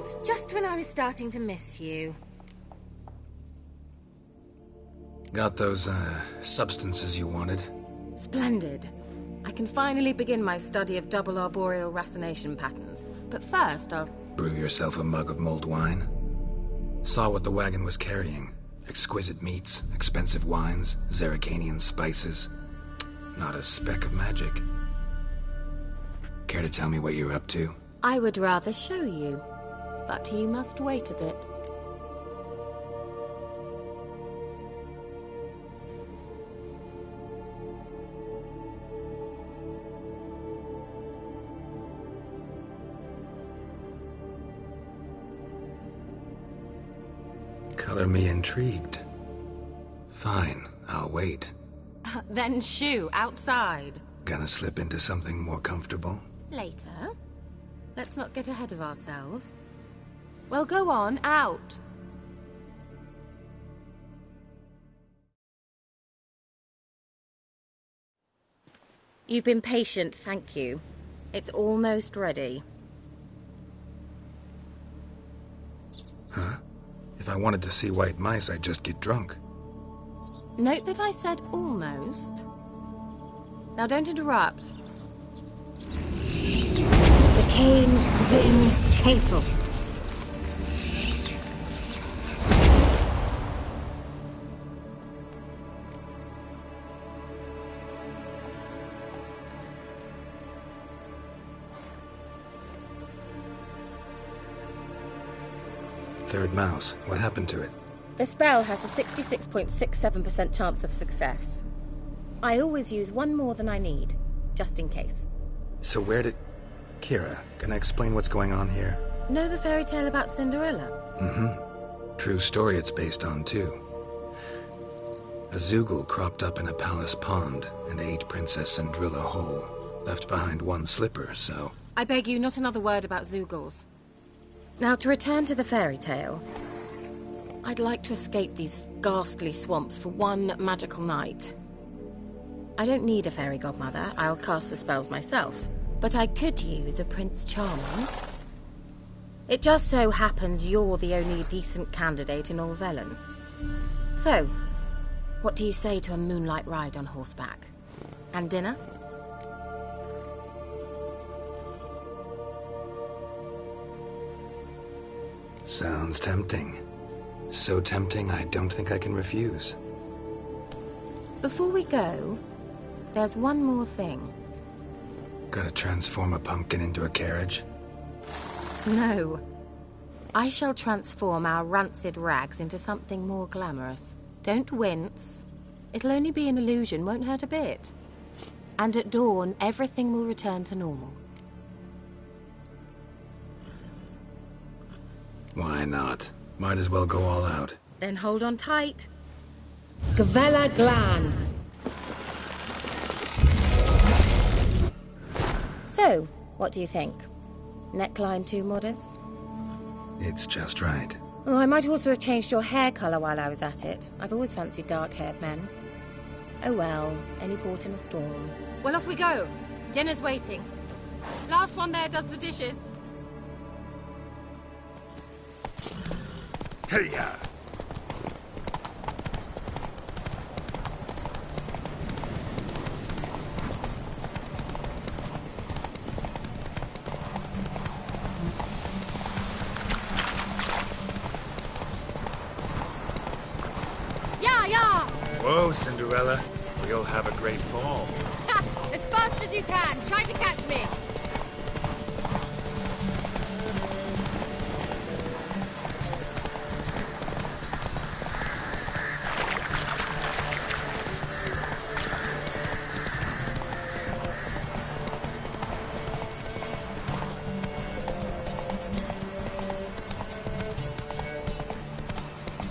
called just when I was starting to miss you. Got those, substances you wanted? Splendid. I can finally begin my study of double arboreal racination patterns. But first, I'll... Brew yourself a mug of mulled wine? Saw what the wagon was carrying. Exquisite meats, expensive wines, Zerrikanian spices. Not a speck of magic. Care to tell me what you're up to? I would rather show you, but you must wait a bit. Color me intrigued. Fine, I'll wait. Then shoo, outside. Gonna slip into something more comfortable? Later. Let's not get ahead of ourselves. Well, go on, out. You've been patient, thank you. It's almost ready. Huh? If I wanted to see white mice, I'd just get drunk. Note that I said almost. Now don't interrupt. The cane vin careful. Third mouse. What happened to it? The spell has a 66.67% chance of success. I always use one more than I need, just in case. So where did... Kira, can I explain what's going on here? Know the fairy tale about Cinderella? Mm-hmm. True story it's based on, too. A Zoogle cropped up in a palace pond and ate Princess Cinderella whole. Left behind one slipper, so... I beg you, not another word about Zoogles. Now, to return to the fairy tale. I'd like to escape these ghastly swamps for one magical night. I don't need a fairy godmother. I'll cast the spells myself. But I could use a Prince Charming. It just so happens you're the only decent candidate in all Velen. So, what do you say to a moonlight ride on horseback? And dinner? Sounds tempting. So tempting, I don't think I can refuse. Before we go, there's one more thing. Gotta transform a pumpkin into a carriage? No. I shall transform our rancid rags into something more glamorous. Don't wince. It'll only be an illusion, won't hurt a bit. And at dawn, everything will return to normal. Why not? Might as well go all out. Then hold on tight. Gavella Glan. So, what do you think? Neckline too modest? It's just right. Oh, I might also have changed your hair colour while I was at it. I've always fancied dark-haired men. Oh well, any port in a storm. Well, off we go. Dinner's waiting. Last one there does the dishes. Hey-ya! Yeah! Whoa, Cinderella. We'll have a great fall. Ha! As fast as you can. Try to catch me.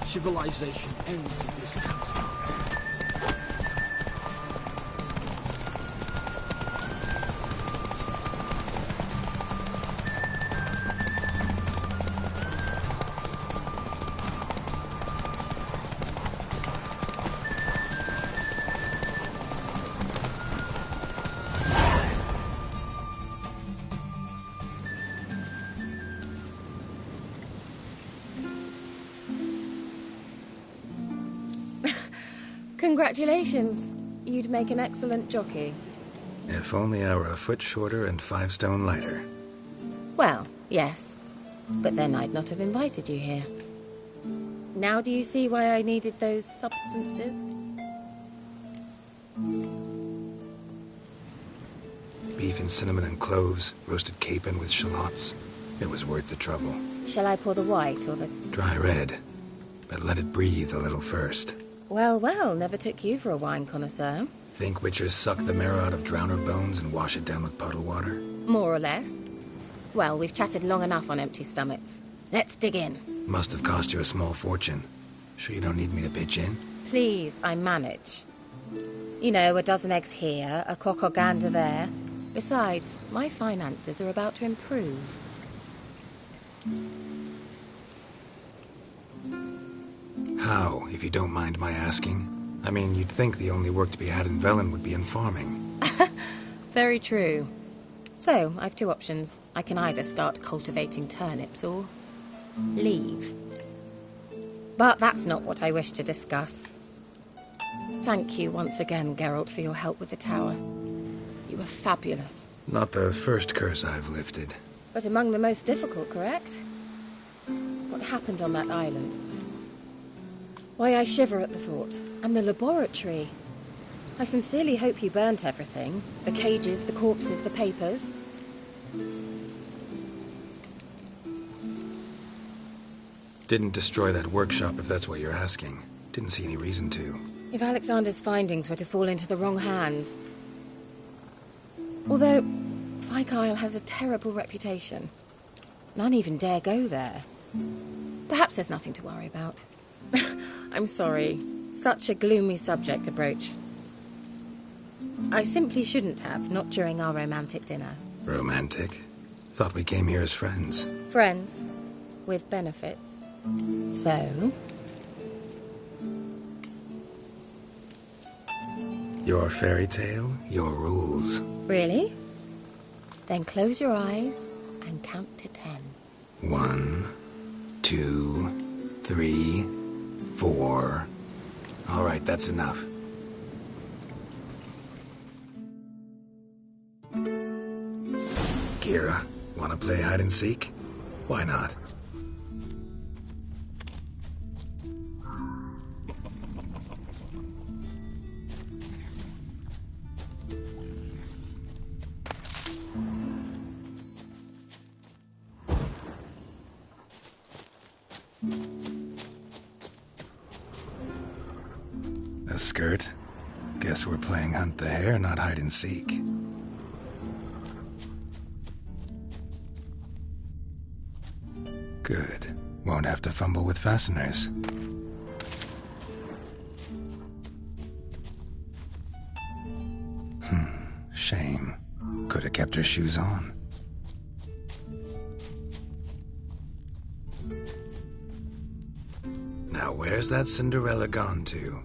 Civilization ends in this country. Congratulations. You'd make an excellent jockey. If only I were a foot shorter and 5 stone lighter. Well, yes. But then I'd not have invited you here. Now do you see why I needed those substances? Beef and cinnamon and cloves, roasted capon with shallots. It was worth the trouble. Shall I pour the white or the... Dry red, but let it breathe a little first. Well, well, never took you for a wine connoisseur. Think witchers suck the marrow out of drowner bones and wash it down with puddle water? More or less. Well, we've chatted long enough on empty stomachs. Let's dig in. Must have cost you a small fortune. Sure you don't need me to pitch in? Please, I manage. You know, a dozen eggs here, a cock or gander there. Besides, my finances are about to improve. How, if you don't mind my asking? I mean, you'd think the only work to be had in Velen would be in farming. Very true. So, I've 2 options. I can either start cultivating turnips or leave. But that's not what I wish to discuss. Thank you once again, Geralt, for your help with the tower. You were fabulous. Not the first curse I've lifted. But among the most difficult, correct? What happened on that island? Why, I shiver at the thought. And the laboratory. I sincerely hope you burnt everything. The cages, the corpses, the papers. Didn't destroy that workshop, if that's what you're asking. Didn't see any reason to. If Alexander's findings were to fall into the wrong hands... Although, Fyke Isle has a terrible reputation. None even dare go there. Perhaps there's nothing to worry about. I'm sorry. Such a gloomy subject to broach. I simply shouldn't have, not during our romantic dinner. Romantic? Thought we came here as friends. Friends. With benefits. So? Your fairy tale, your rules. Really? Then close your eyes and count to 10. 1, 2, 3, 4. All right, that's enough. Kira, want to play hide and seek? Why not? A skirt? Guess we're playing hunt the hare, not hide and seek. Good. Won't have to fumble with fasteners. Shame. Could have kept her shoes on. Now where's that Cinderella gone to?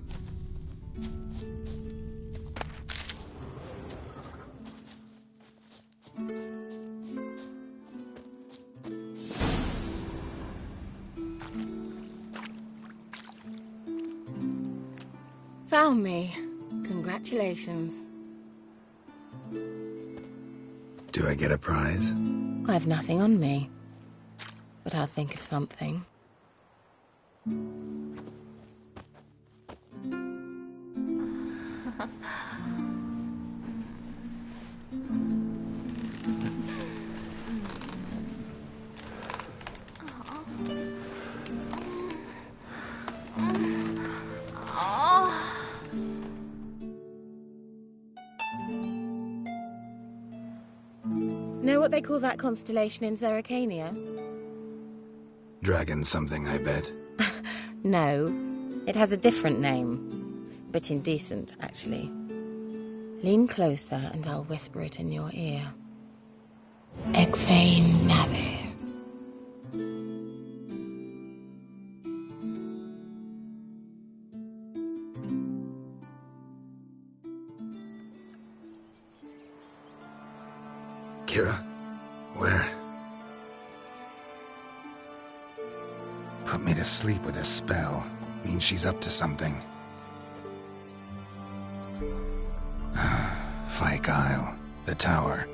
Found me. Congratulations. Do I get a prize? I have nothing on me. But I'll think of something. Know what they call that constellation in Zerrikania? Dragon something, I bet. No, it has a different name. But indecent, actually. Lean closer and I'll whisper it in your ear. Egfain Navir. Kira, where? Put me to sleep with a spell. Means she's up to something. Fyke Isle. The tower.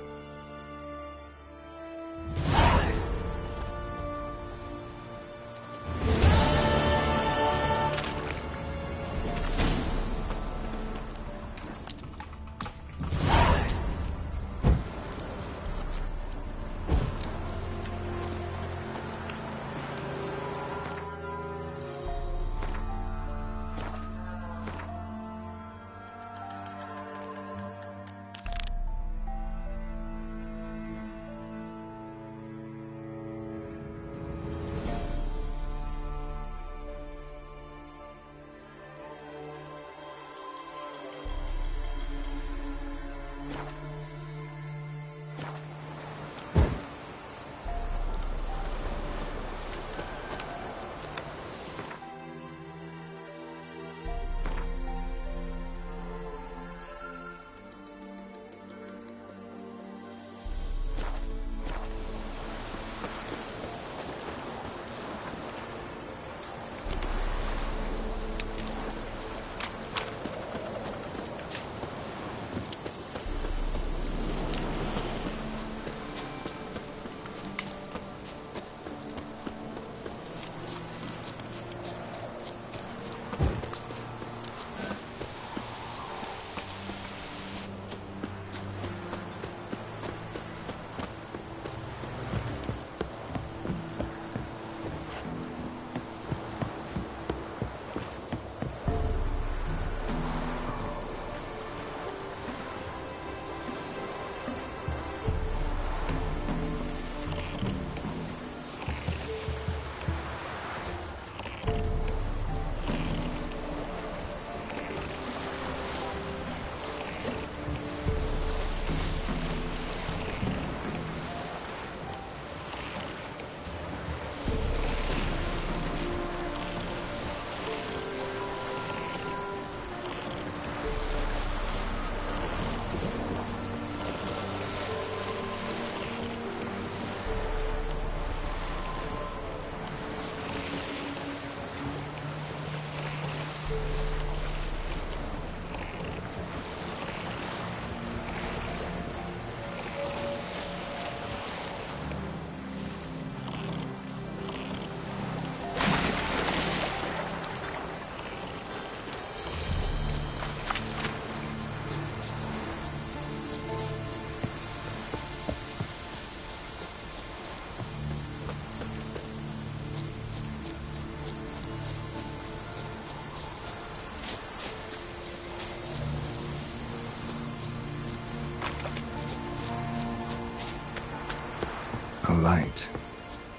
A light.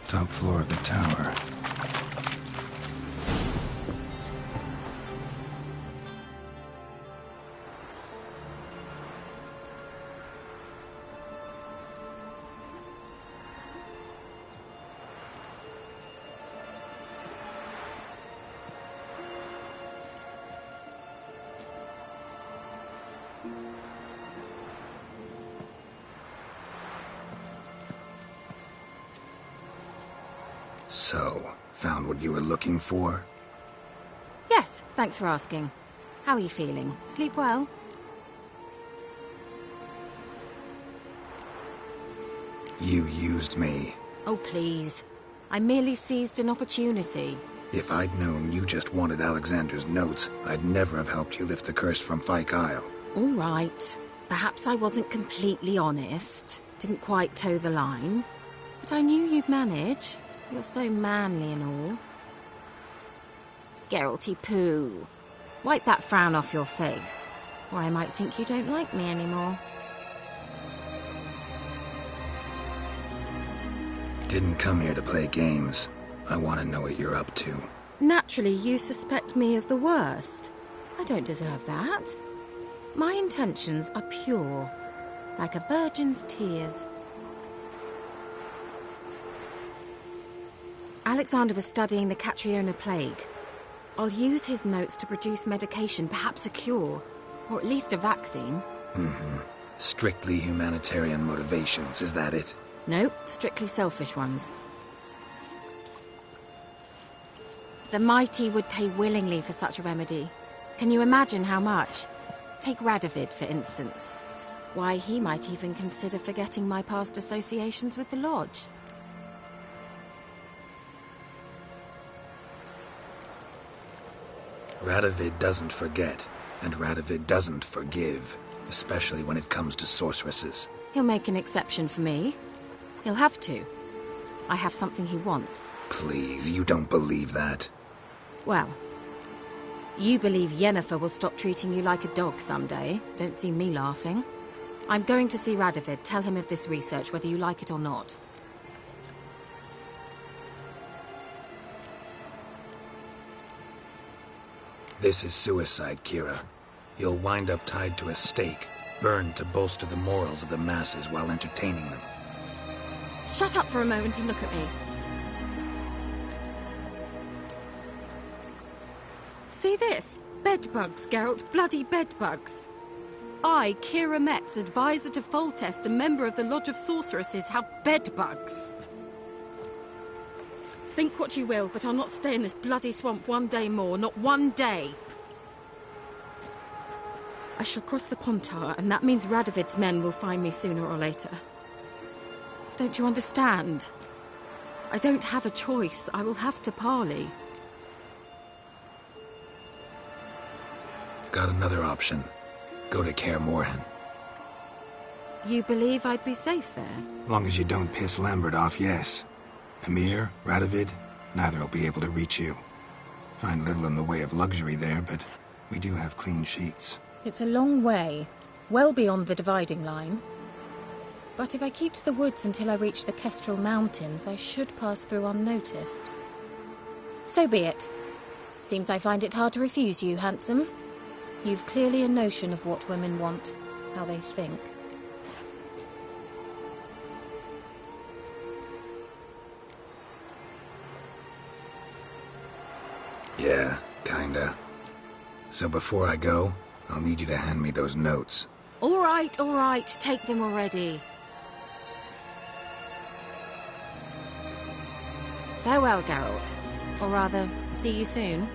Top floor of the tower. So, found what you were looking for? Yes, thanks for asking. How are you feeling? Sleep well? You used me. Oh, please. I merely seized an opportunity. If I'd known you just wanted Alexander's notes, I'd never have helped you lift the curse from Fyke Isle. All right. Perhaps I wasn't completely honest. Didn't quite toe the line. But I knew you'd manage. You're so manly and all. Geralty poo. Wipe that frown off your face, or I might think you don't like me anymore. Didn't come here to play games. I want to know what you're up to. Naturally, you suspect me of the worst. I don't deserve that. My intentions are pure, like a virgin's tears. Alexander was studying the Catriona plague. I'll use his notes to produce medication, perhaps a cure, or at least a vaccine. Strictly humanitarian motivations, is that it? No, strictly selfish ones. The mighty would pay willingly for such a remedy. Can you imagine how much? Take Radovid, for instance. Why, he might even consider forgetting my past associations with the Lodge. Radovid doesn't forget, and Radovid doesn't forgive, especially when it comes to sorceresses. He'll make an exception for me. He'll have to. I have something he wants. Please, you don't believe that. Well, you believe Yennefer will stop treating you like a dog someday. Don't see me laughing. I'm going to see Radovid. Tell him of this research, whether you like it or not. This is suicide, Kira. You'll wind up tied to a stake, burned to bolster the morals of the masses while entertaining them. Shut up for a moment and look at me. See this? Bedbugs, Geralt. Bloody bedbugs. I, Kira Metz, advisor to Foltest, a member of the Lodge of Sorceresses, have bedbugs. Think what you will, but I'll not stay in this bloody swamp one day more. Not one day. I shall cross the Pontar, and that means Radovid's men will find me sooner or later. Don't you understand? I don't have a choice. I will have to parley. Got another option. Go to Kaer Morhen. You believe I'd be safe there? Long as you don't piss Lambert off, yes. Emhyr, Radovid, neither will be able to reach you. Find little in the way of luxury there, but we do have clean sheets. It's a long way, well beyond the dividing line. But if I keep to the woods until I reach the Kestrel Mountains, I should pass through unnoticed. So be it. Seems I find it hard to refuse you, handsome. You've clearly a notion of what women want, how they think. Yeah, kinda. So before I go, I'll need you to hand me those notes. All right, take them already. Farewell, Geralt. Or rather, see you soon.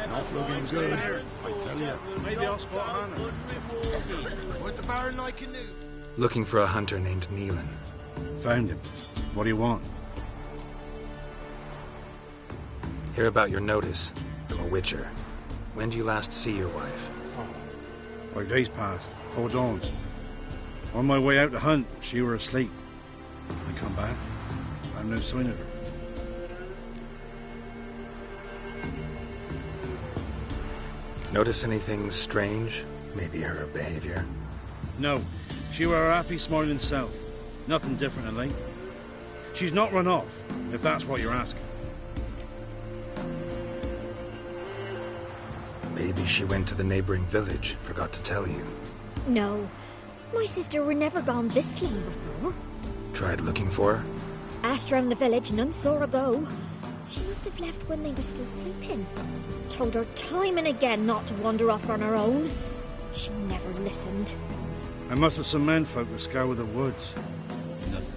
Not looking good, I tell you. Maybe I'll spot Hannah. What the Baron like in New? Looking for a hunter named Neelan. Found him. What do you want? Hear about your notice from a Witcher. When do you last see your wife? 5 days passed. 4 dawns. On my way out to hunt, she were asleep. I come back. I've no sign of her. Notice anything strange? Maybe her behavior? No. She were her happy, smiling self. Nothing different, Elaine. She's not run off, if that's what you're asking. Maybe she went to the neighboring village, forgot to tell you. No. My sister were never gone this long before. Tried looking for her? Asked round the village, none saw her go. She must have left when they were still sleeping. Told her time and again not to wander off on her own. She never listened. I must have some menfolk to scour the woods. Nothing.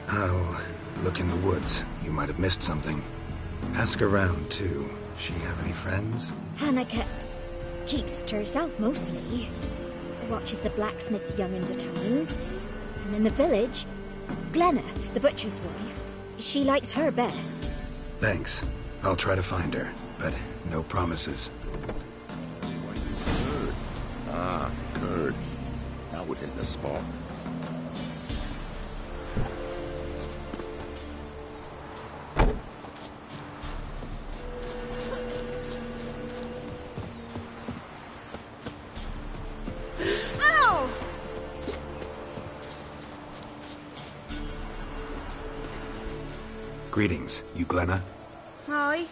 I'll look in the woods. You might have missed something. Ask around, too. She have any friends? Hannah keeps to herself mostly. Watches the blacksmith's young'uns at times. And in the village, Glenna, the butcher's wife, she likes her best. Thanks. I'll try to find her, but no promises. Ah, curd. That would hit the spot. Ow! Greetings, you Glenna? Aye.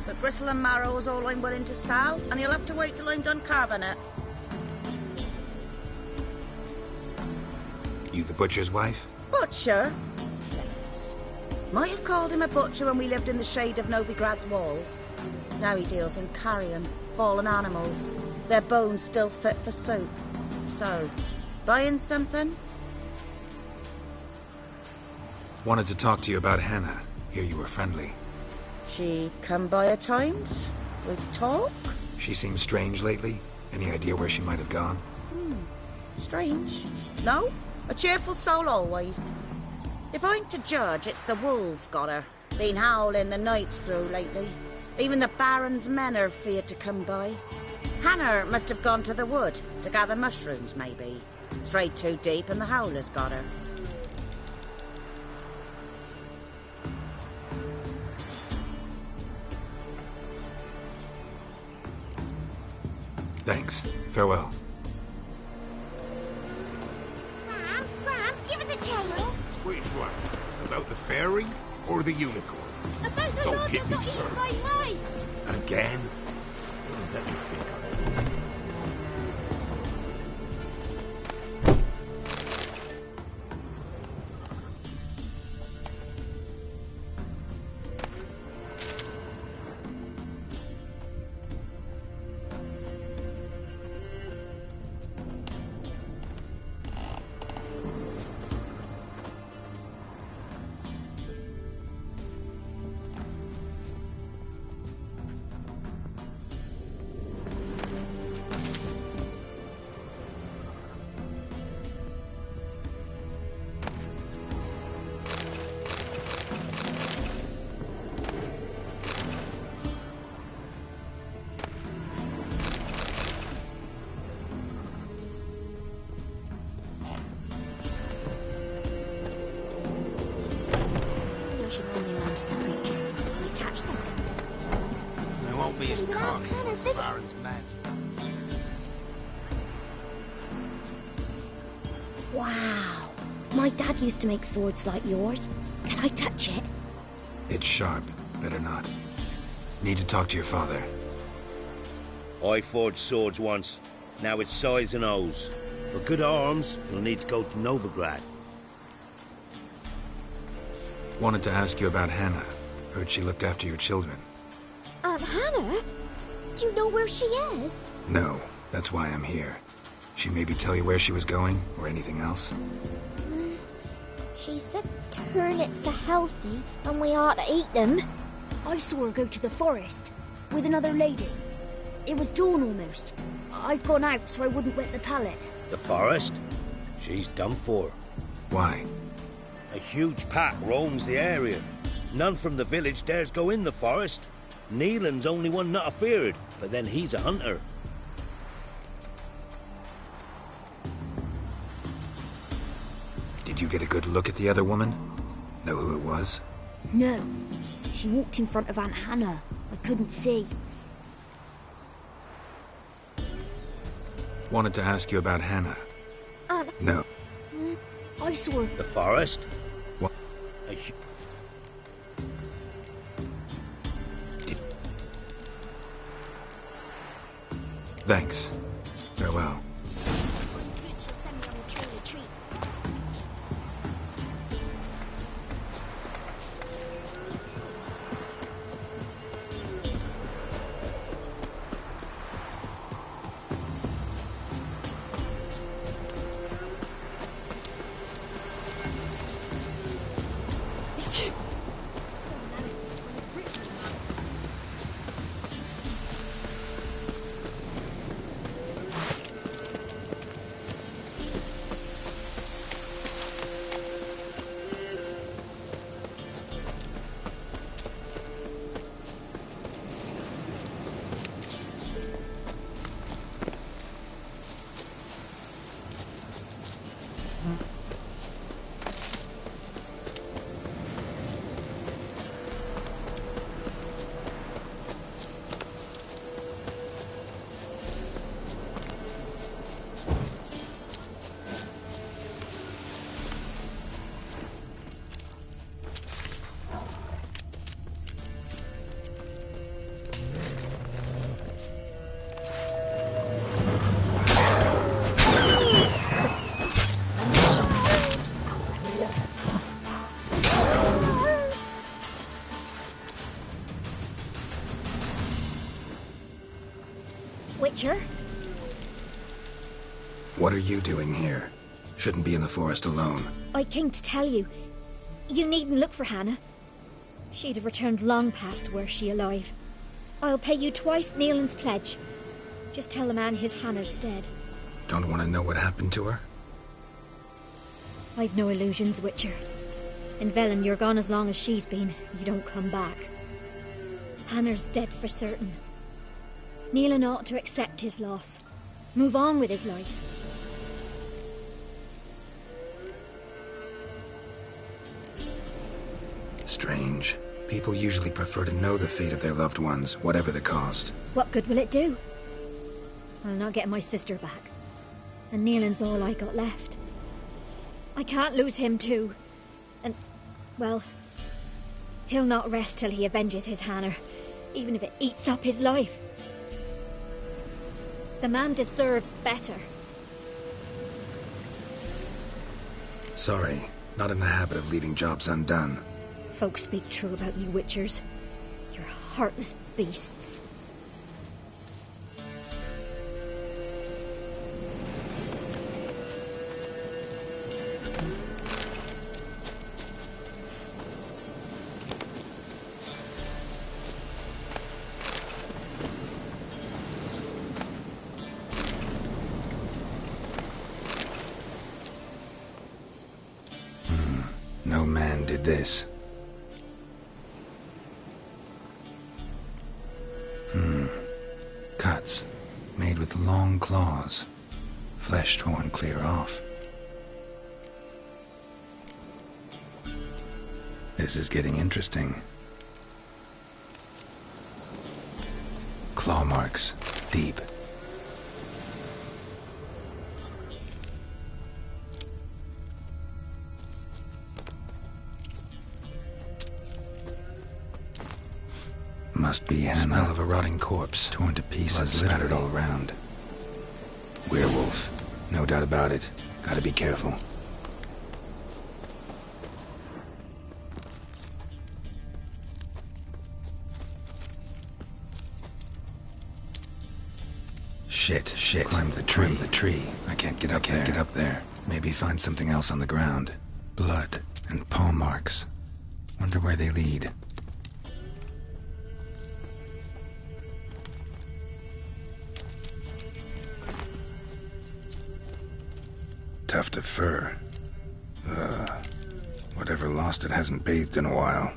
But gristle and marrow is all I'm willing to sell, and you'll have to wait till I'm done carving it. You the butcher's wife? Butcher? Please. Might have called him a butcher when we lived in the shade of Novigrad's walls. Now he deals in carrion, fallen animals. Their bones still fit for soup. So, buying something? Wanted to talk to you about Hannah. Hear you were friendly. She come by at times? We talk? She seems strange lately. Any idea where she might have gone? Strange. No? A cheerful soul always. If I'm to judge, it's the wolves got her. Been howling the nights through lately. Even the Baron's men are feared to come by. Hannah must have gone to the wood, to gather mushrooms, maybe. Strayed too deep and the howlers got her. Thanks. Farewell. Scrams, give us a tale. Which one? About the fairy or the unicorn? About the Don't dog hit that me, got sir. eaten by mice. Again? Oh, let me think on it. I should send him round to the creek. Might catch something. They won't be as cocky as the Baron's men. Wow. My dad used to make swords like yours. Can I touch it? It's sharp. Better not. Need to talk to your father. I forged swords once. Now it's size and O's. For good arms, you'll need to go to Novigrad. Wanted to ask you about Hannah. Heard she looked after your children. Hannah? Do you know where she is? No, that's why I'm here. She maybe tell you where she was going, or anything else? She said turnips are healthy and we ought to eat them. I saw her go to the forest with another lady. It was dawn almost. I'd gone out so I wouldn't wet the pallet. The forest? She's done for. Why? A huge pack roams the area. None from the village dares go in the forest. Neelan's only one not afeared, but then he's a hunter. Did you get a good look at the other woman? Know who it was? No. She walked in front of Aunt Hannah. I couldn't see. Wanted to ask you about Hannah. No. I saw her. The forest? What? Thanks. Farewell. Witcher? What are you doing here? Shouldn't be in the forest alone. I came to tell you. You needn't look for Hannah. She'd have returned long past were she alive. I'll pay you twice Neelan's pledge. Just tell the man his Hannah's dead. Don't want to know what happened to her? I've no illusions, Witcher. In Velen, you're gone as long as she's been. You don't come back. Hannah's dead for certain. Neelan ought to accept his loss. Move on with his life. Strange. People usually prefer to know the fate of their loved ones, whatever the cost. What good will it do? I'll not get my sister back. And Neelan's all I got left. I can't lose him too. And, well, he'll not rest till he avenges his Hannah, even if it eats up his life. The man deserves better. Sorry, not in the habit of leaving jobs undone. Folks speak true about you Witchers. You're heartless beasts. No man did this. Cuts, made with long claws. Flesh torn clear off. This is getting interesting. Claw marks, deep. Must be Hannah. Smell of a rotting corpse, torn to pieces, spattered all around. Werewolf, no doubt about it. Gotta be careful. Shit. Climb the tree. I can't get up there. Maybe find something else on the ground. Blood and paw marks. Wonder where they lead. Tuft of fur. Whatever lost it hasn't bathed in a while.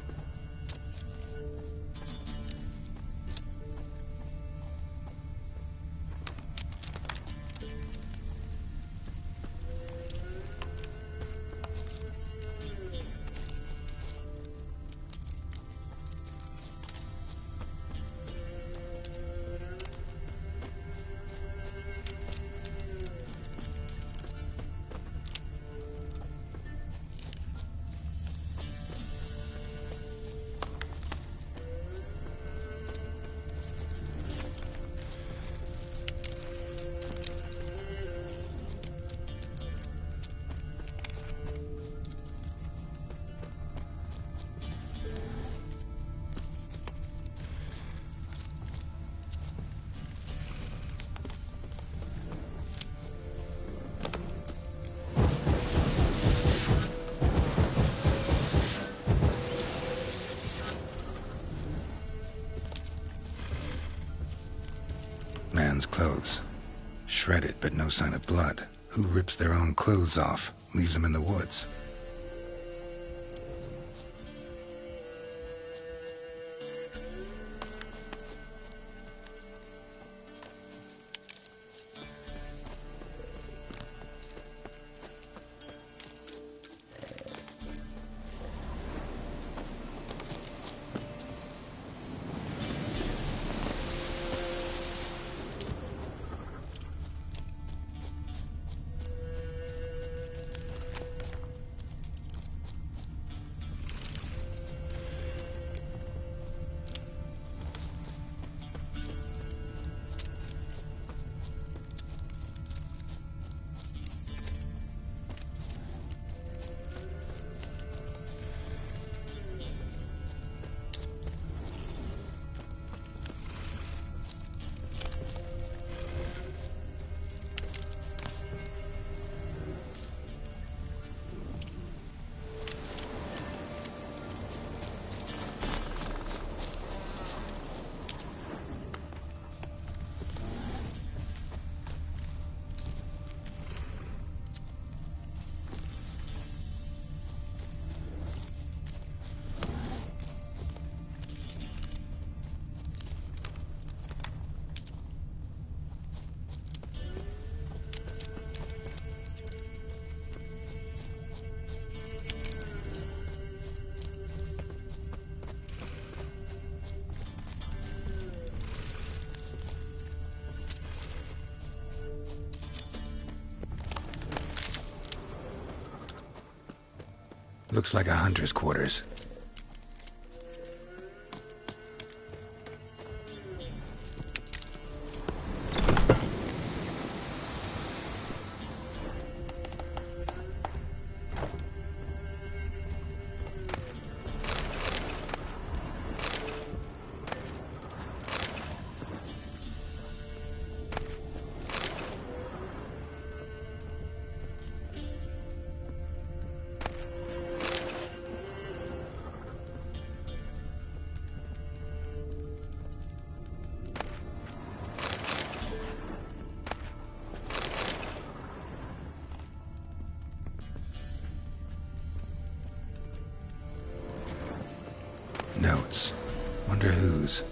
Man's clothes. Shredded, but no sign of blood. Who rips their own clothes off, leaves them in the woods? Looks like a hunter's quarters. Notes. Wonder whose.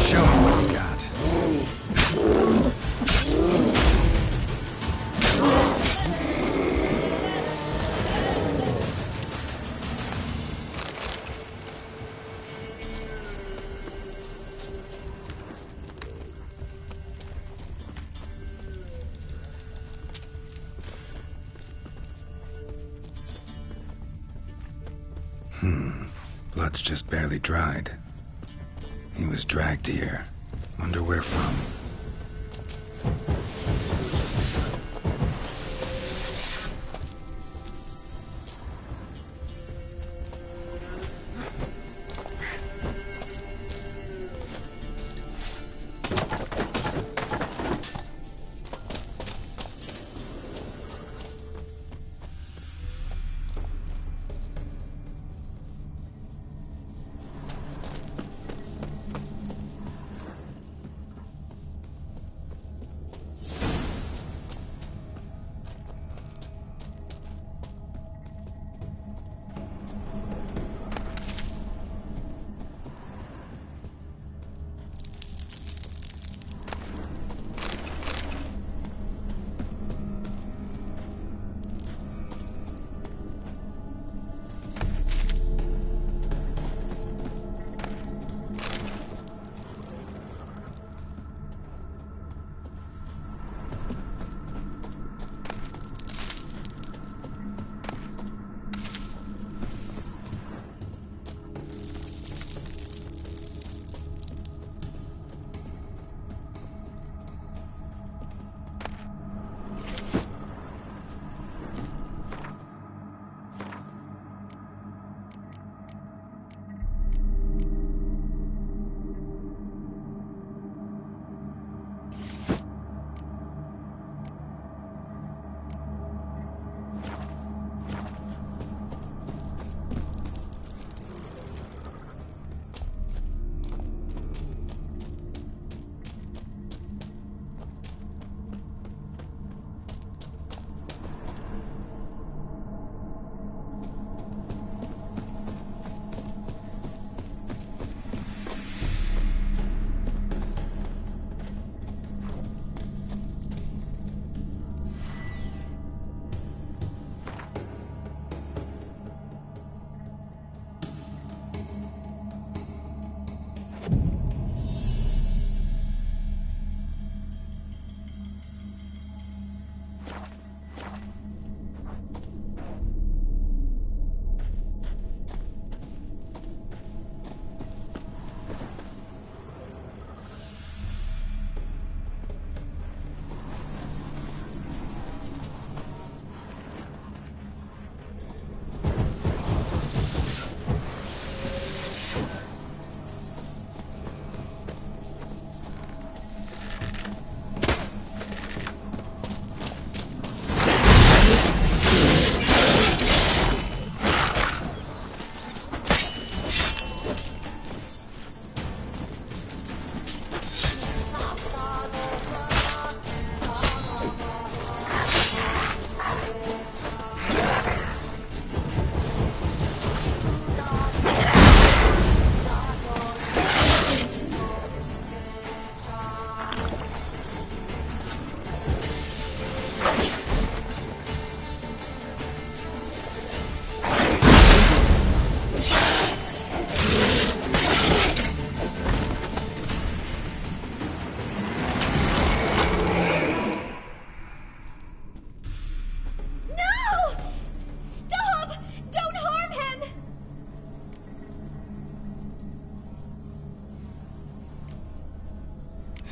Show me what you got. Blood's just barely dried. He was dragged here. Wonder where from.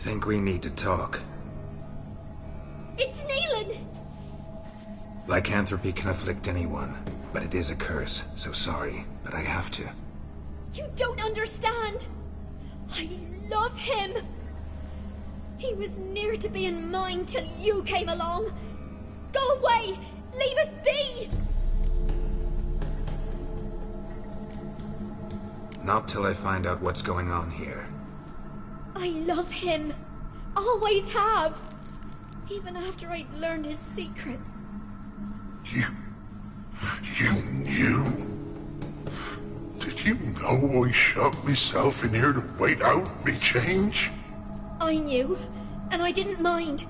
Think we need to talk. It's Neelan! Lycanthropy can afflict anyone, but it is a curse, so sorry, but I have to. You don't understand! I love him! He was near to being mine till you came along! Go away! Leave us be! Not till I find out what's going on here. I love him. Always have. Even after I'd learned his secret. You knew? You know I shut myself in here to wait out me change? I knew, and I didn't mind.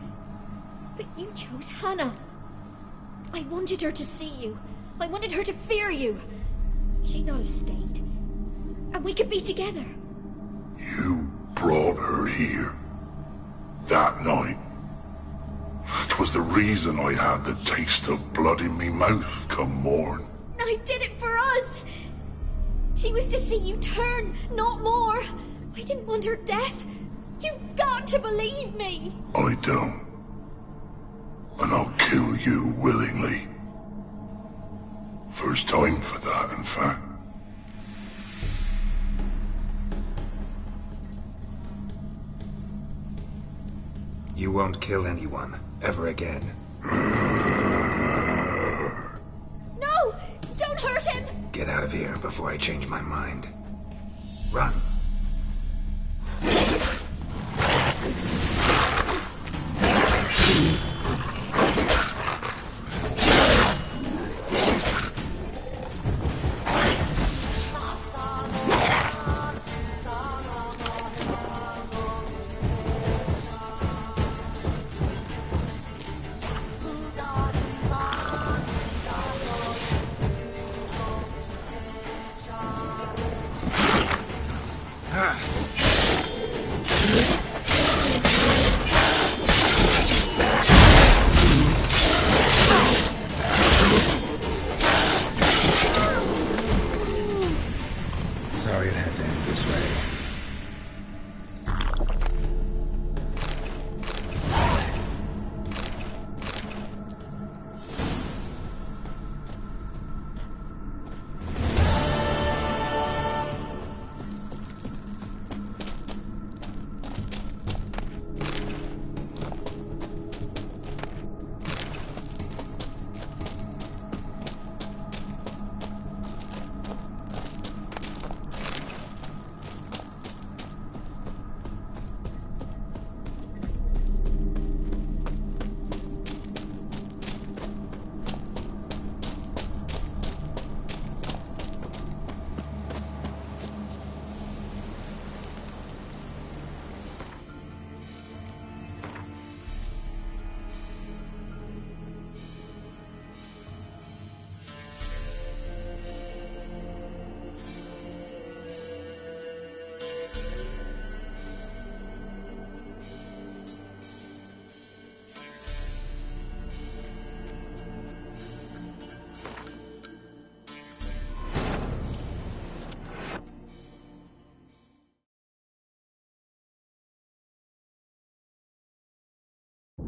But you chose Hannah. I wanted her to see you. I wanted her to fear you. She'd not have stayed. And we could be together. You brought her here. That night. 'Twas the reason I had the taste of blood in me mouth come morn. I did it for us. She was to see you turn, not more. I didn't want her death. You've got to believe me. I don't. And I'll kill you willingly. First time for that, in fact. You won't kill anyone, ever again. No! Don't hurt him! Get out of here before I change my mind. Run. Sorry it had to end this way.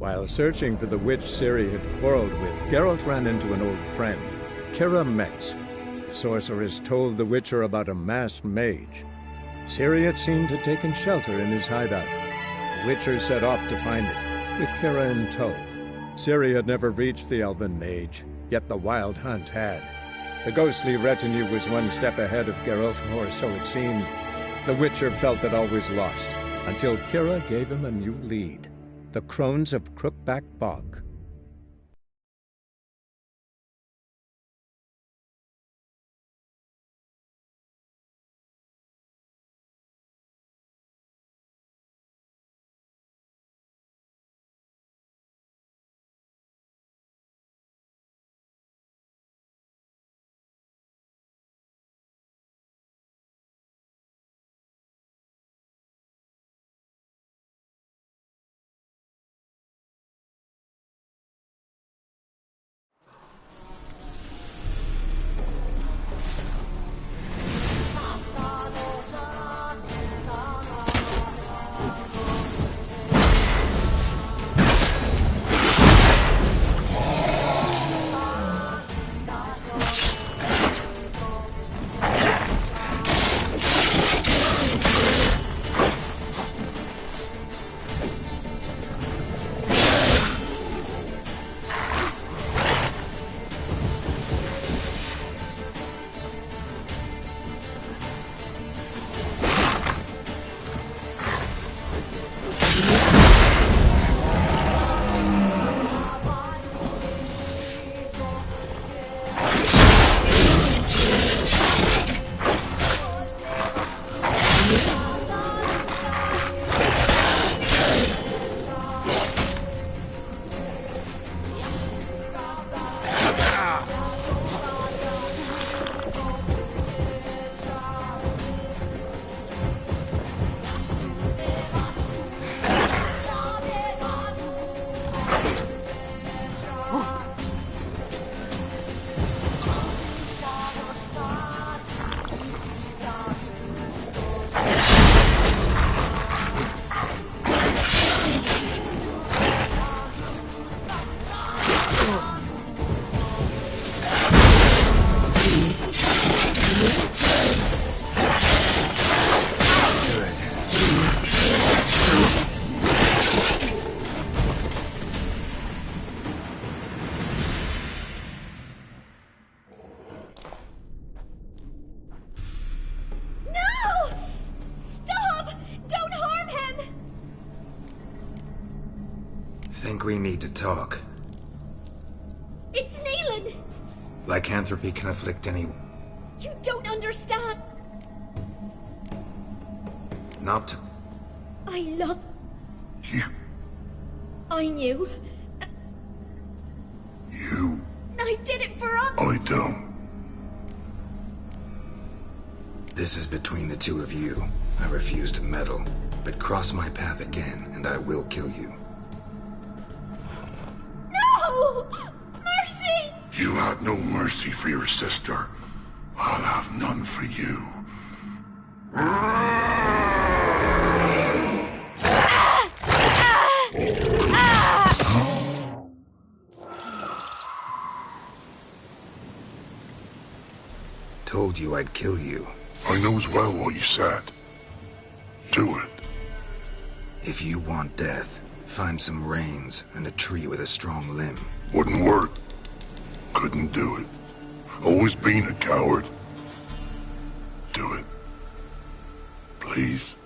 While searching for the witch Ciri had quarreled with, Geralt ran into an old friend, Kira Metz. The sorceress told the Witcher about a masked mage. Ciri, it seemed, had taken shelter in his hideout. The Witcher set off to find it, with Kira in tow. Ciri had never reached the elven mage, yet the Wild Hunt had. The ghostly retinue was one step ahead of Geralt, or so it seemed. The Witcher felt that all was lost, until Kira gave him a new lead. The Crones of Crookback Bog. think we need to talk. It's Neelan! Lycanthropy can afflict any... You don't understand! Not... I love... You... I knew. You... I did it for us! I don't. This is between the two of you. I refuse to meddle, but cross my path again, and I will kill you. No! Mercy! You had no mercy for your sister. I'll have none for you. Told you I'd kill you. I knows well what you said. Do it. If you want death, find some reins and a tree with a strong limb. Wouldn't work. Couldn't do it. Always been a coward. Do it. Please.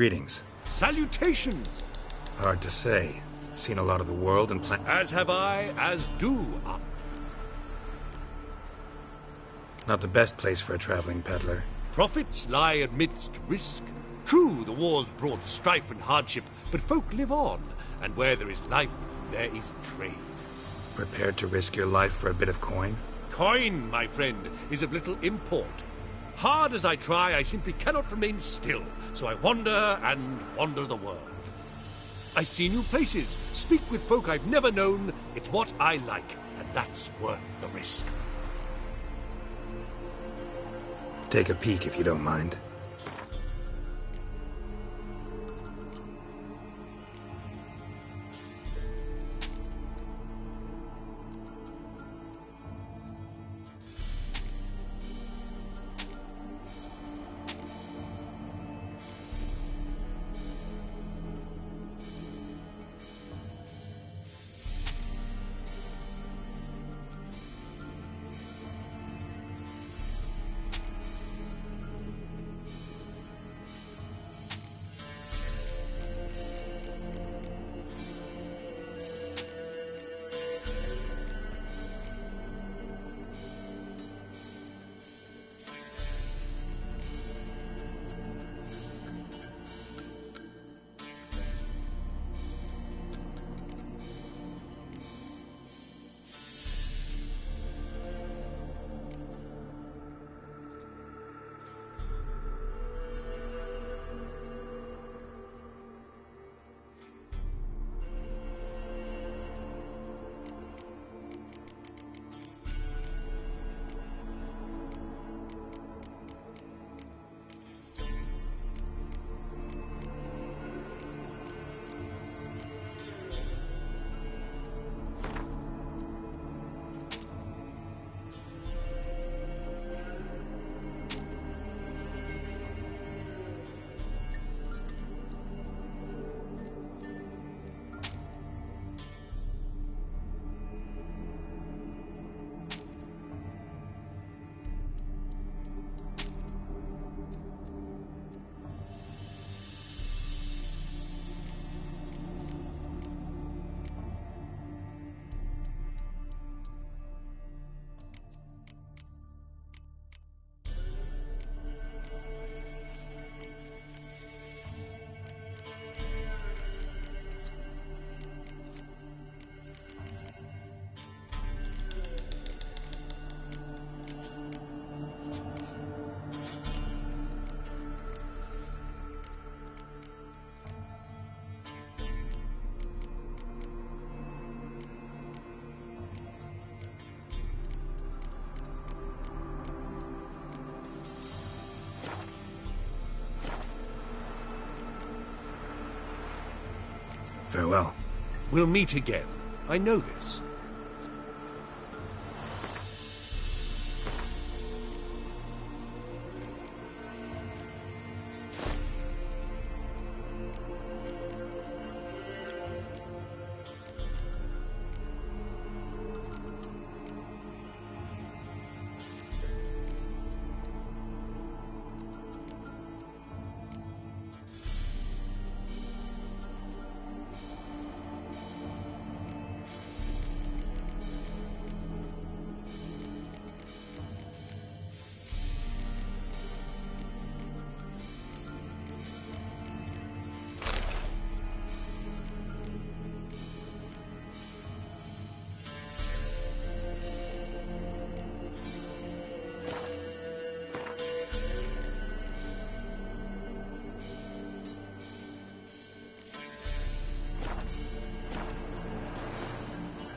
Greetings. Salutations! Hard to say. Seen a lot of the world and As have I, as do I. Not the best place for a traveling peddler. Profits lie amidst risk. True, the war's brought strife and hardship, but folk live on, and where there is life, there is trade. Prepared to risk your life for a bit of coin? Coin, my friend, is of little import. Hard as I try, I simply cannot remain still, so I wander and wander the world. I see new places, speak with folk I've never known. It's what I like, and that's worth the risk. Take a peek if you don't mind. Farewell. We'll meet again. I know this.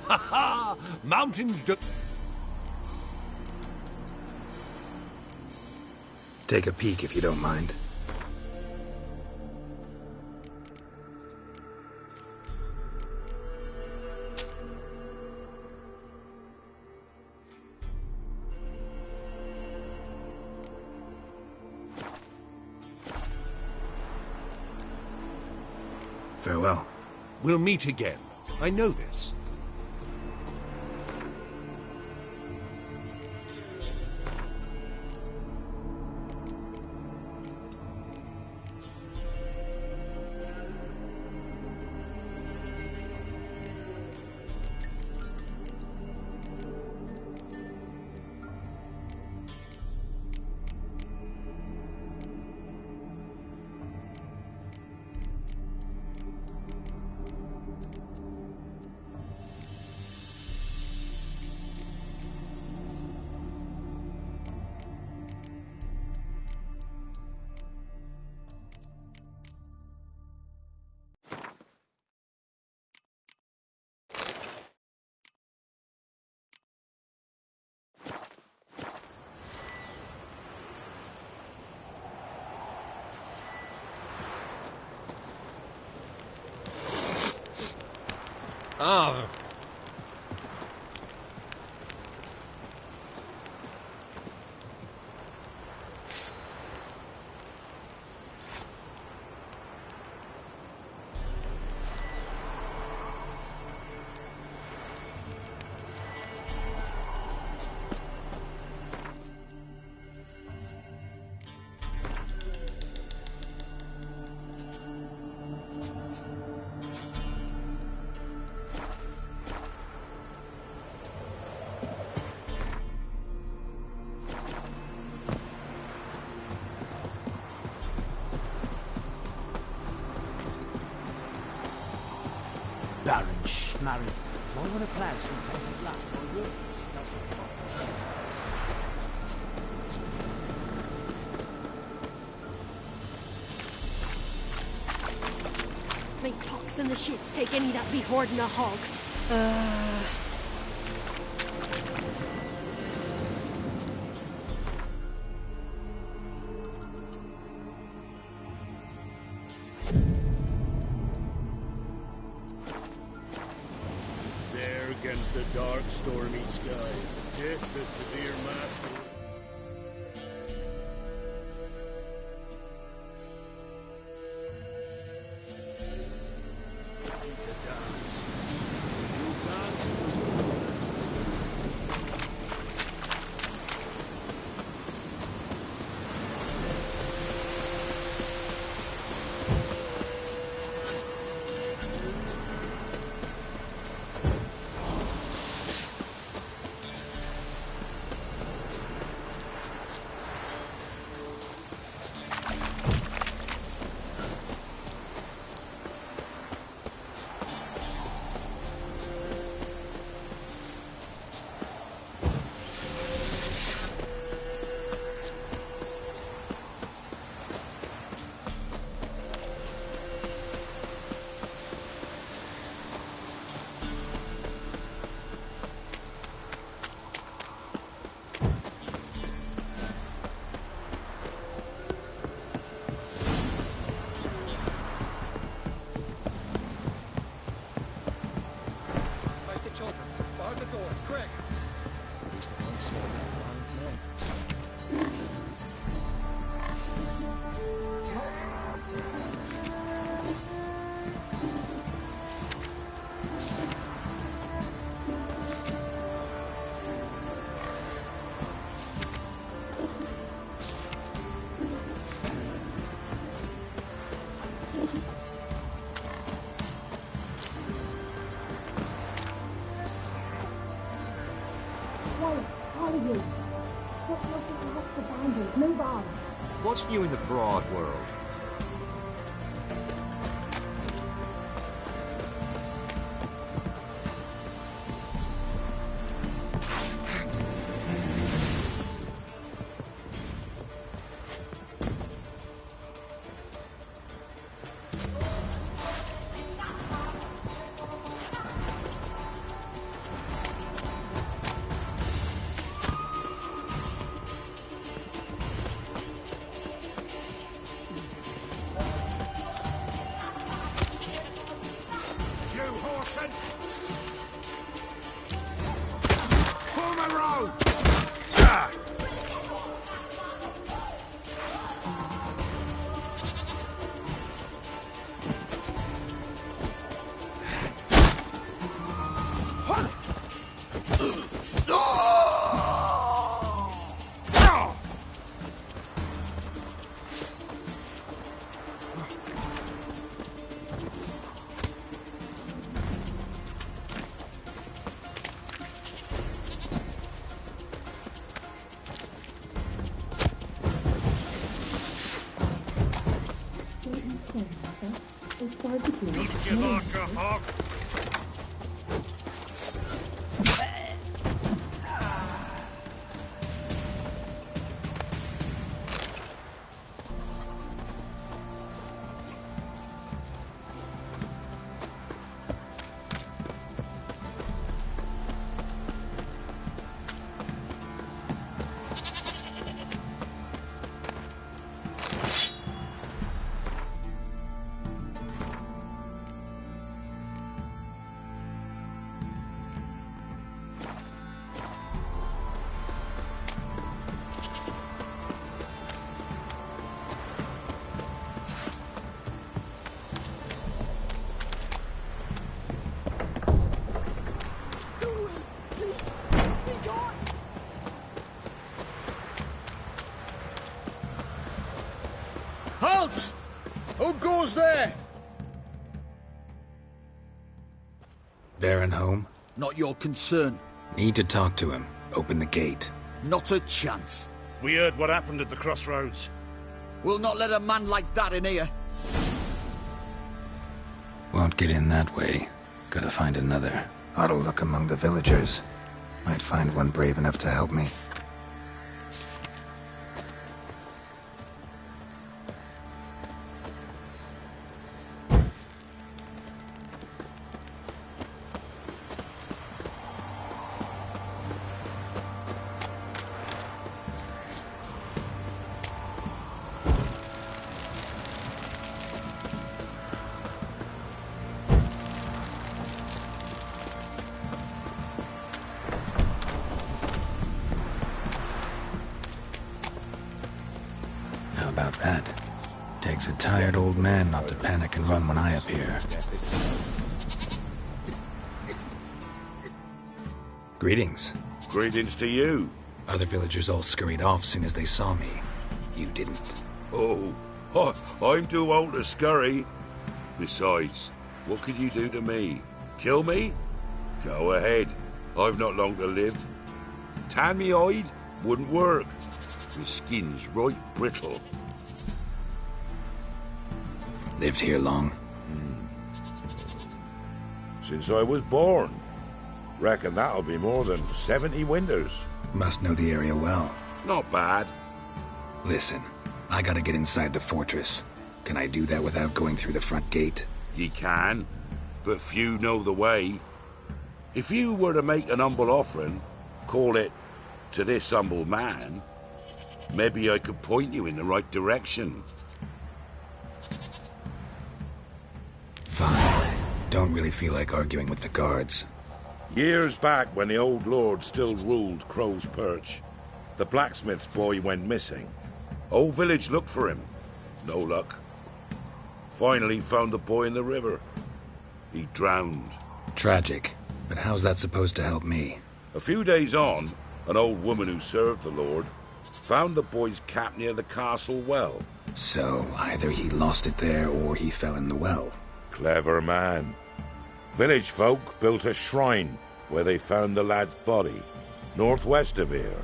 Ha ha! Mountains do... Take a peek if you don't mind. Farewell. We'll meet again. I know this. Ah. Baron Schmarry. I want to plough some peasant lass, I will. May pox and the shits take any that be hoarding a hog. There against the dark, stormy sky, death the severe master. What's new in the broad world? Need your vodka, Hawk. Who's there? Baron home? Not your concern. Need to talk to him. Open the gate. Not a chance. We heard what happened at the crossroads. We'll not let a man like that in here. Won't get in that way. Gotta find another. Ought to look among the villagers. Might find one brave enough to help me. About that. Takes a tired old man not to panic and run when I appear. Greetings. Greetings to you. Other villagers all scurried off soon as they saw me. You didn't. Oh, I'm too old to scurry. Besides, what could you do to me? Kill me? Go ahead. I've not long to live. Tan me hide? Wouldn't work. My skin's right brittle. Lived here long? Since I was born. Reckon that'll be more than 70 winters. Must know the area well. Not bad. Listen, I gotta get inside the fortress. Can I do that without going through the front gate? Ye can, but few know the way. If you were to make an humble offering, call it, to this humble man, maybe I could point you in the right direction. Fine. Don't really feel like arguing with the guards. Years back, when the old lord still ruled Crow's Perch, the blacksmith's boy went missing. Whole village looked for him. No luck. Finally found the boy in the river. He drowned. Tragic. But how's that supposed to help me? A few days on, an old woman who served the lord found the boy's cap near the castle well. So, either he lost it there or he fell in the well. Clever man. Village folk built a shrine where they found the lad's body, northwest of here.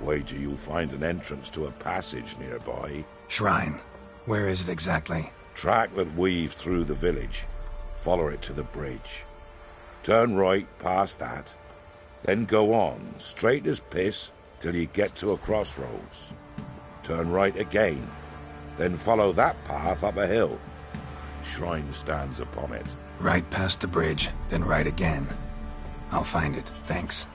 Wait till you find an entrance to a passage nearby. Shrine? Where is it exactly? Track that weaves through the village. Follow it to the bridge. Turn right past that. Then go on, straight as piss, till you get to a crossroads. Turn right again. Then follow that path up a hill. Shrine stands upon it. Right past the bridge, then right again. I'll find it, thanks.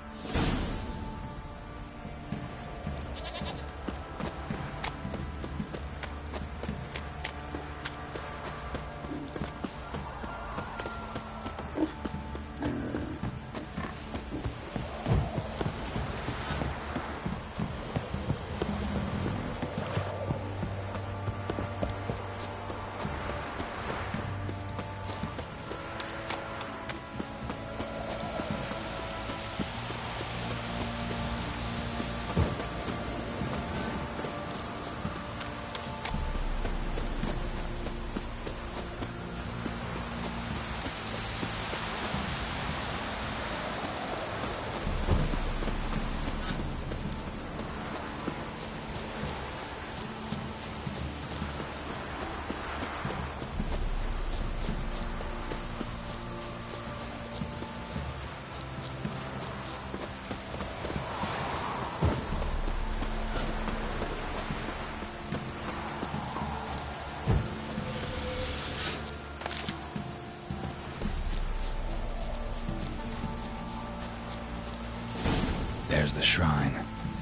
There's the shrine.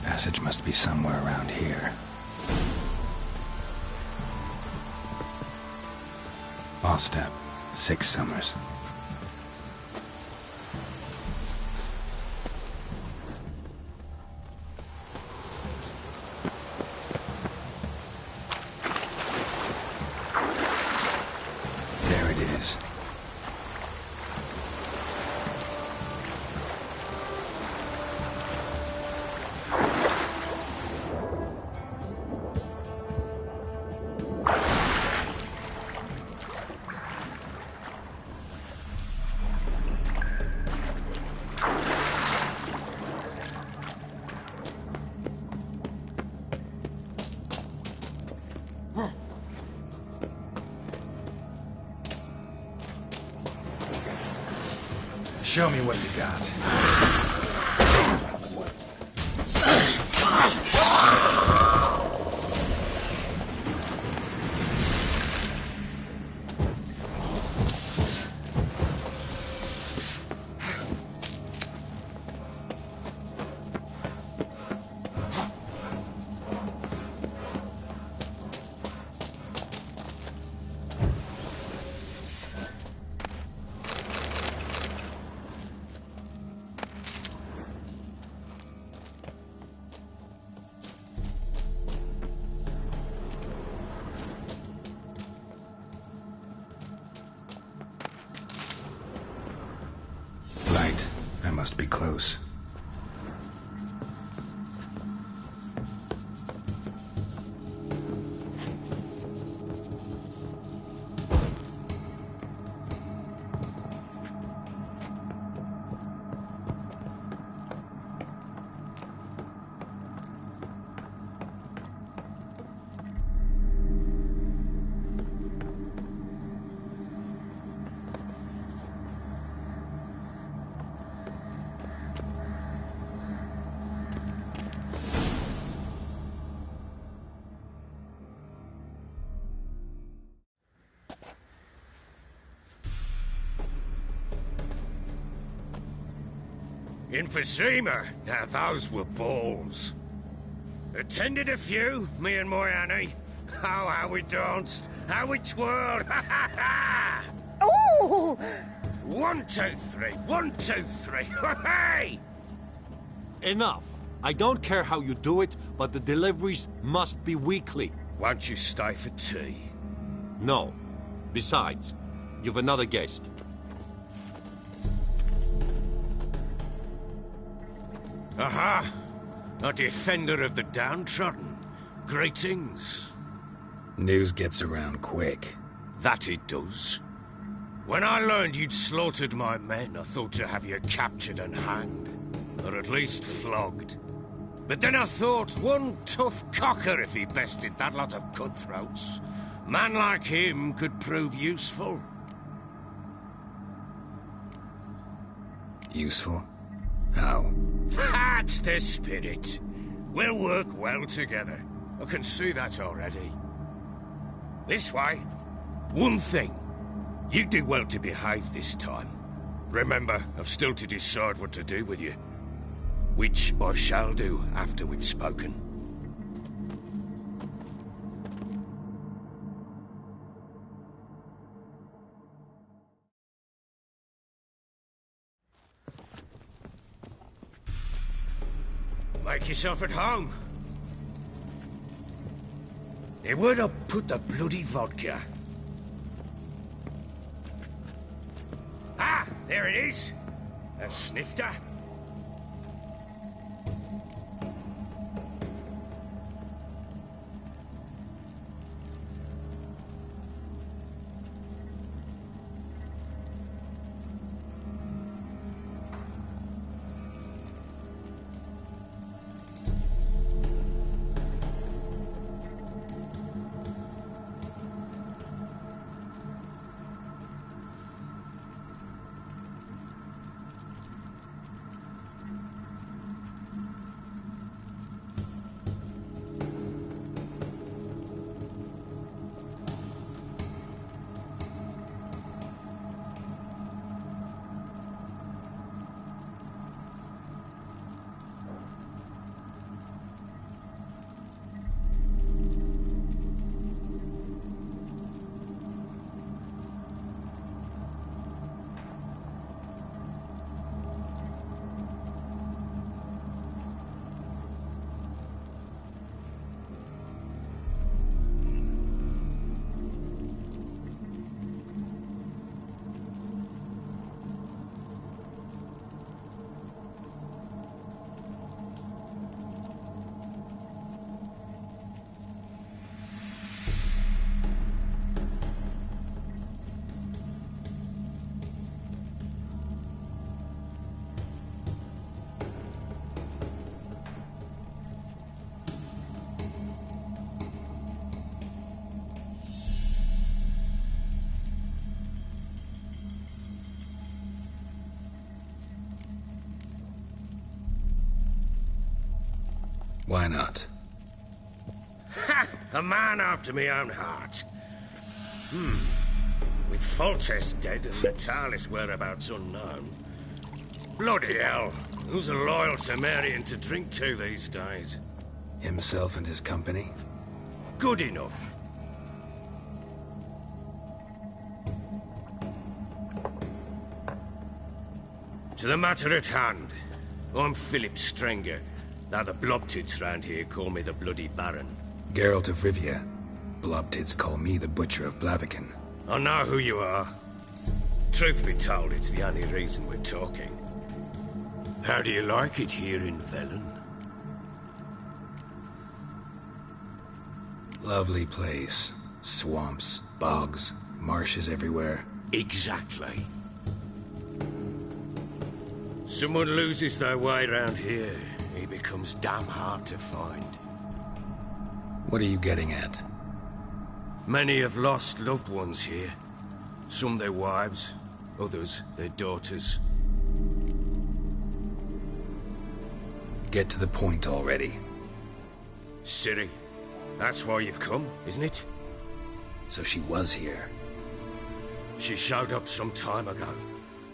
Passage must be somewhere around here. Ostap, 6 summers. There it is. Show me what you got. Must be close. Emphysema. Now those were balls. Attended a few, me and my Annie. Oh, how we danced, how we twirled. Ha ha ha! Oh! 1, 2, 3. 1, 2, 3. Hey! Enough. I don't care how you do it, but the deliveries must be weekly. Won't you stay for tea? No. Besides, you've another guest. Aha! A defender of the downtrodden. Greetings. News gets around quick. That it does. When I learned you'd slaughtered my men, I thought to have you captured and hanged. Or at least flogged. But then I thought, one tough cocker if he bested that lot of cutthroats. Man like him could prove useful. Useful? How? That's the spirit. We'll work well together. I can see that already. This way. One thing. You do well to behave this time. Remember, I've still to decide what to do with you. Which I shall do after we've spoken. Make yourself at home. Now, where'd I put the bloody vodka? Ah, there it is. A snifter. Why not? Ha! A man after my own heart. With Foltest dead and Natalis' whereabouts unknown. Bloody hell. Who's a loyal Sumerian to drink to these days? Himself and his company? Good enough. To the matter at hand. I'm Philip Strenger, though the Blobtids round here call me the Bloody Baron. Geralt of Rivia. Blobtids call me the Butcher of Blaviken. I know who you are. Truth be told, it's the only reason we're talking. How do you like it here in Velen? Lovely place. Swamps, bogs, marshes everywhere. Exactly. Someone loses their way round here, he becomes damn hard to find. What are you getting at? Many have lost loved ones here. Some their wives, others their daughters. Get to the point already. Ciri, that's why you've come, isn't it? So she was here. She showed up some time ago.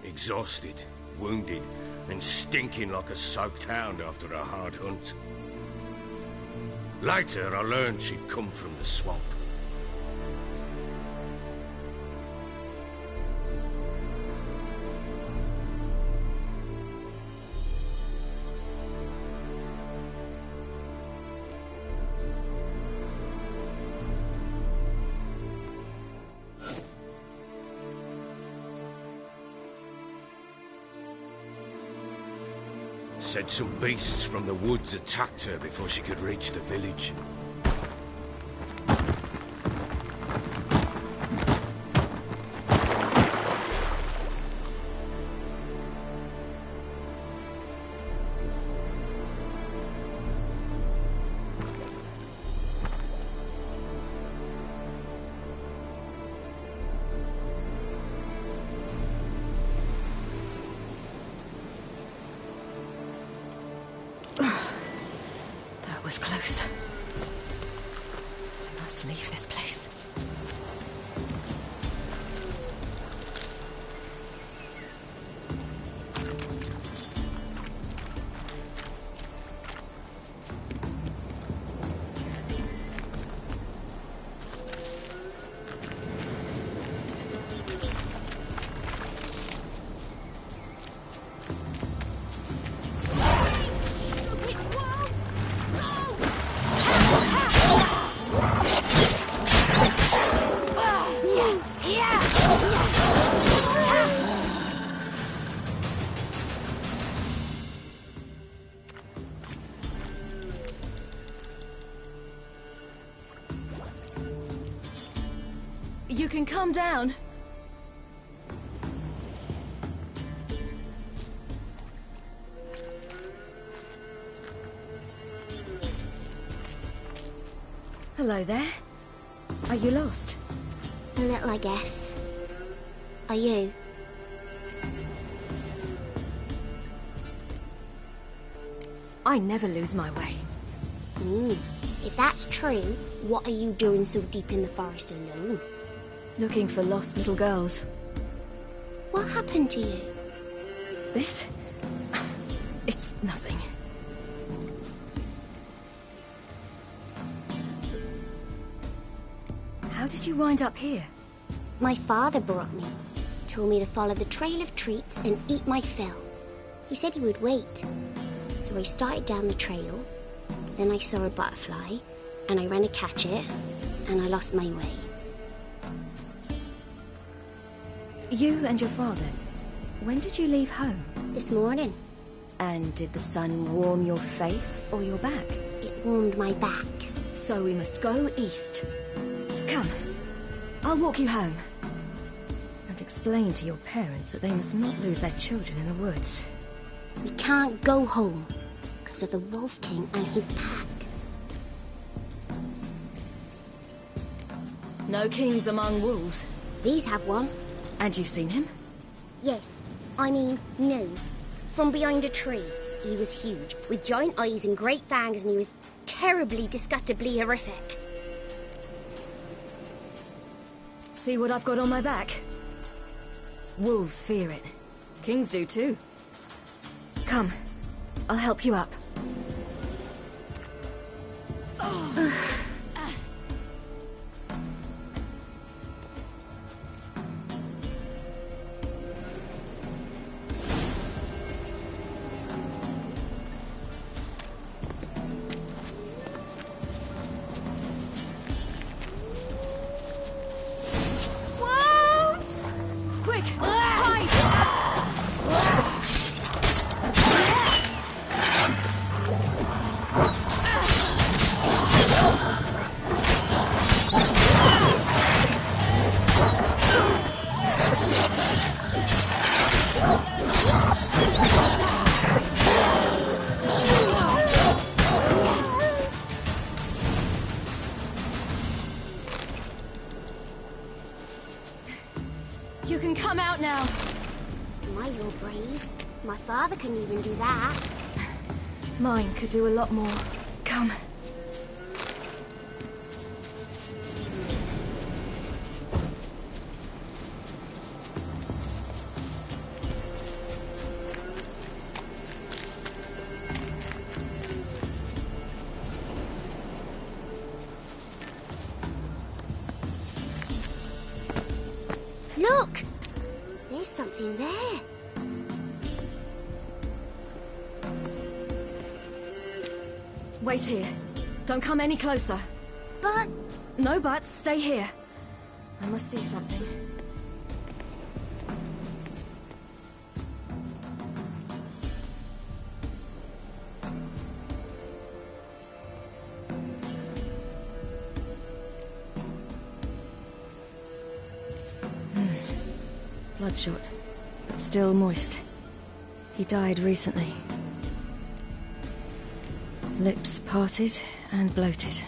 Exhausted, wounded, and stinking like a soaked hound after a hard hunt. Later, I learned she'd come from the swamp. Said some beasts from the woods attacked her before she could reach the village. Was close. I must leave this place. You can calm down. Hello there. Are you lost? A little, I guess. Are you? I never lose my way. If that's true, what are you doing so deep in the forest alone? Looking for lost little girls. What happened to you? This? It's nothing. How did you wind up here? My father brought me. Told me to follow the trail of treats and eat my fill. He said he would wait. So I started down the trail. Then I saw a butterfly, and I ran to catch it, and I lost my way. You and your father, when did you leave home? This morning. And did the sun warm your face or your back? It warmed my back. So we must go east. Come, I'll walk you home. And explain to your parents that they must not lose their children in the woods. We can't go home because of the Wolf King and his pack. No kings among wolves. These have one. And you've seen him? Yes. I mean, no. From behind a tree. He was huge, with giant eyes and great fangs, and he was terribly, disgustingly horrific. See what I've got on my back? Wolves fear it. Kings do too. Come, I'll help you up. Wolves! Quick, hide! You can come out now. My, you're brave. My father couldn't even do that. Mine could do a lot more. Come. Look! There's something there. Wait here. Don't come any closer. But... No buts. Stay here. I must see something. Bloodshot, but still moist. He died recently. Lips parted and bloated.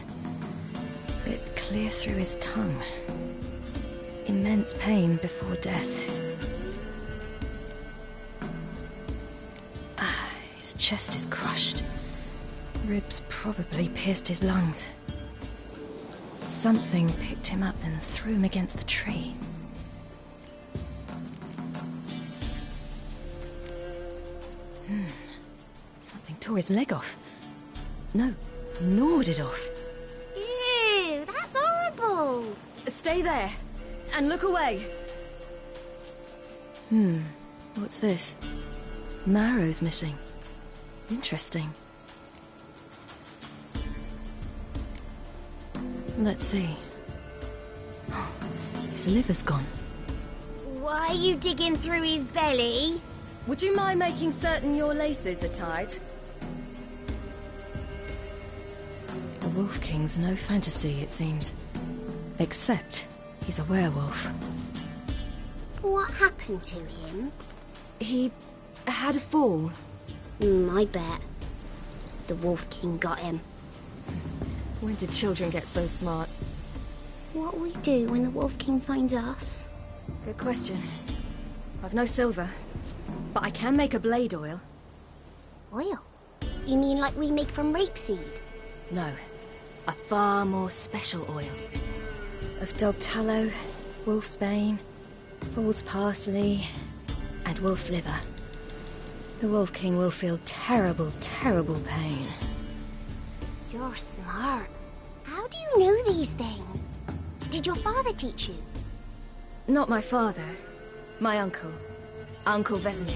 Bit clear through his tongue. Immense pain before death. His chest is crushed. Ribs probably pierced his lungs. Something picked him up and threw him against the tree. Something tore his leg off. No, gnawed it off. Ew, that's horrible. Stay there, and look away. What's this? Marrow's missing. Interesting. Let's see. His liver's gone. Why are you digging through his belly? Would you mind making certain your laces are tied? The Wolf King's no fantasy, it seems. Except he's a werewolf. What happened to him? He had a fall. I bet. The Wolf King got him. When did children get so smart? What will we do when the Wolf King finds us? Good question. I've no silver, but I can make a blade oil. Oil? You mean like we make from rapeseed? No, a far more special oil. Of dog tallow, wolf's bane, fool's parsley, and wolf's liver. The Wolf King will feel terrible, terrible pain. You're smart. How do you know these things? Did your father teach you? Not my father. My uncle. Uncle Vesemir.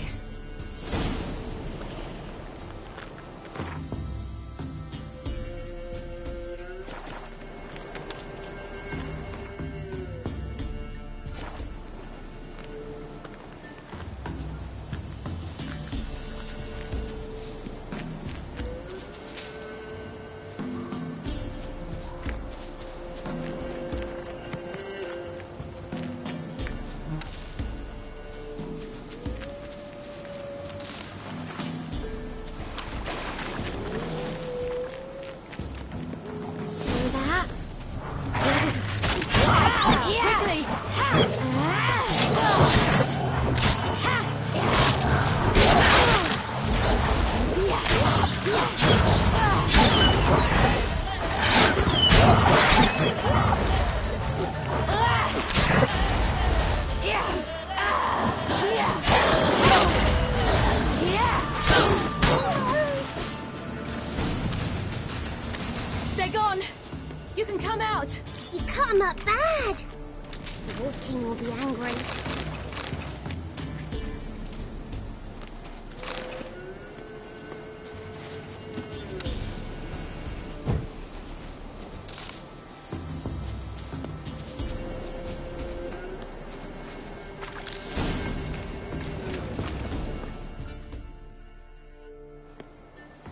You can come out! You cut him up bad! The Wolf King will be angry.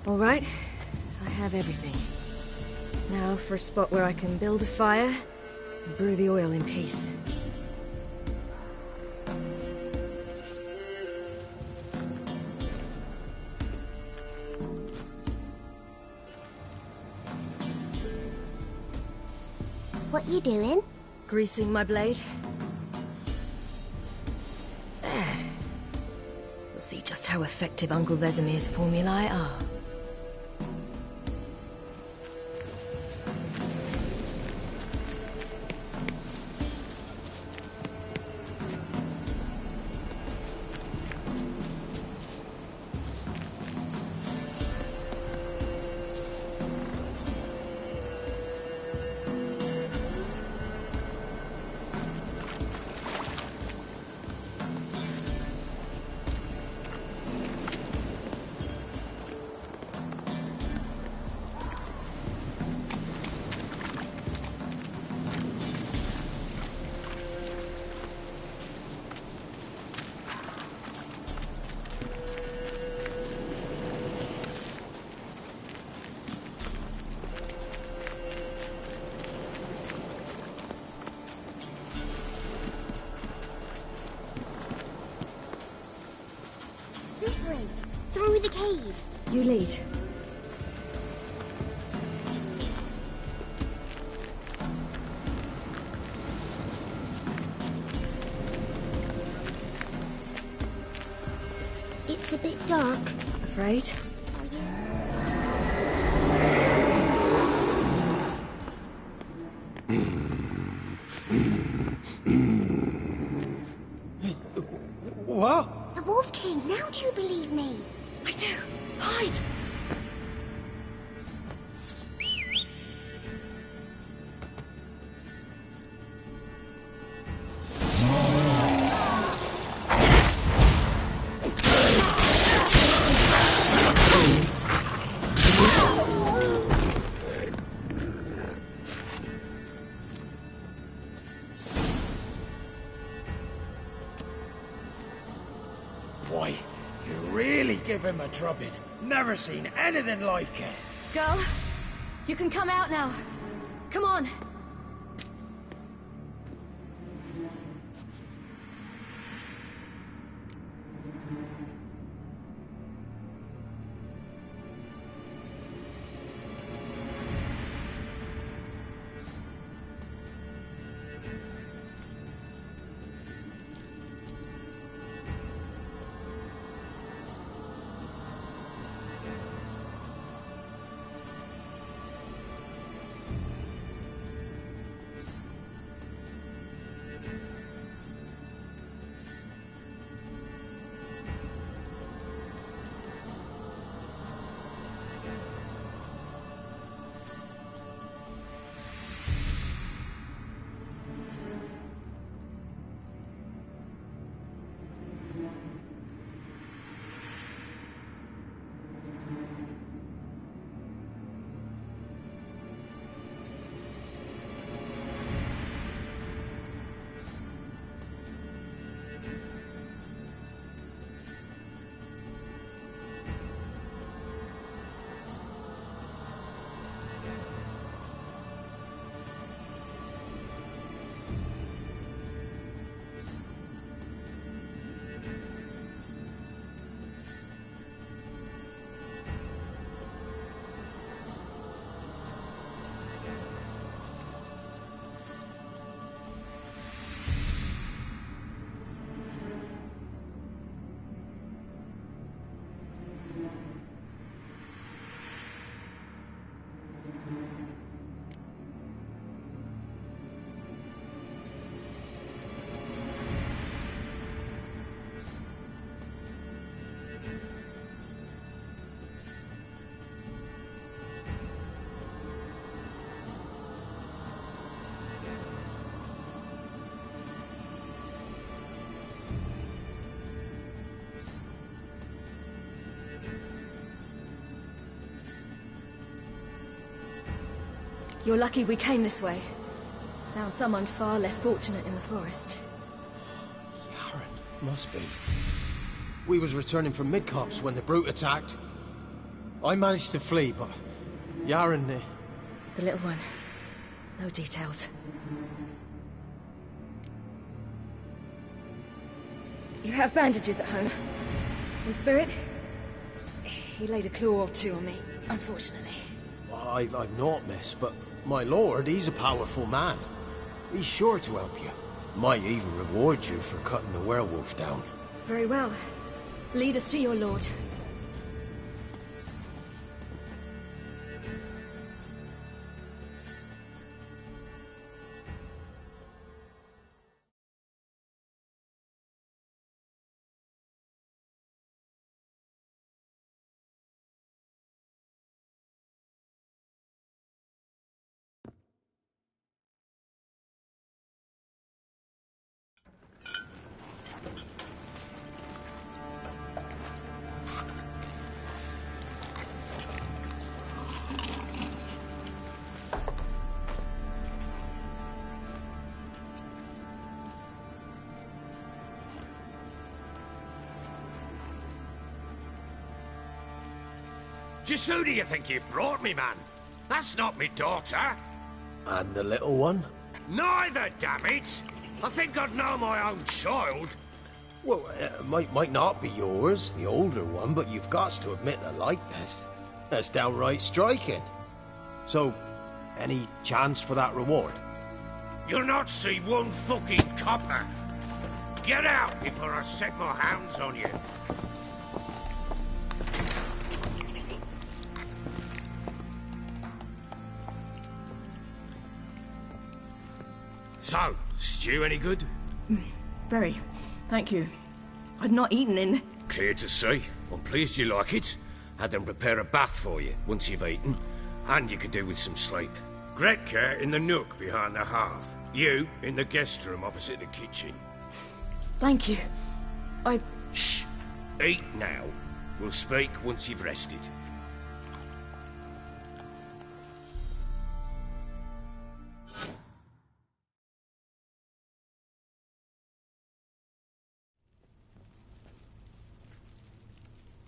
All right, I have everything. Now for a spot where I can build a fire and brew the oil in peace. What you doing? Greasing my blade. There. We'll see just how effective Uncle Vesemir's formulae are. This way, through the cave. You lead. It's a bit dark. Afraid? What? The Wolf King, now do you believe me? I do. Hide! Boy, you really give him a drubbing. Never seen anything like it. Girl, you can come out now. Come on. You're lucky we came this way. Found someone far less fortunate in the forest. Must be. We was returning from Midcopse when the brute attacked. I managed to flee, but Yaren... The little one. No details. You have bandages at home? Some spirit? He laid a claw or two on me, unfortunately. I've naught, miss, but my lord, he's a powerful man. He's sure to help you. Might even reward you for cutting the werewolf down. Very well. Lead us to your lord. Just who do you think you brought me, man? That's not me daughter. And the little one? Neither, damn it! I think I'd know my own child. Well, might not be yours, the older one, but you've got to admit the likeness. That's downright striking. So, any chance for that reward? You'll not see one fucking copper. Get out before I set my hounds on you. So, stew any good? Very. Thank you. I'd not eaten in... Clear to see. I'm pleased you like it. Had them prepare a bath for you once you've eaten. And you could do with some sleep. Gretka in the nook behind the hearth. You in the guest room opposite the kitchen. Thank you. Shh. Eat now. We'll speak once you've rested.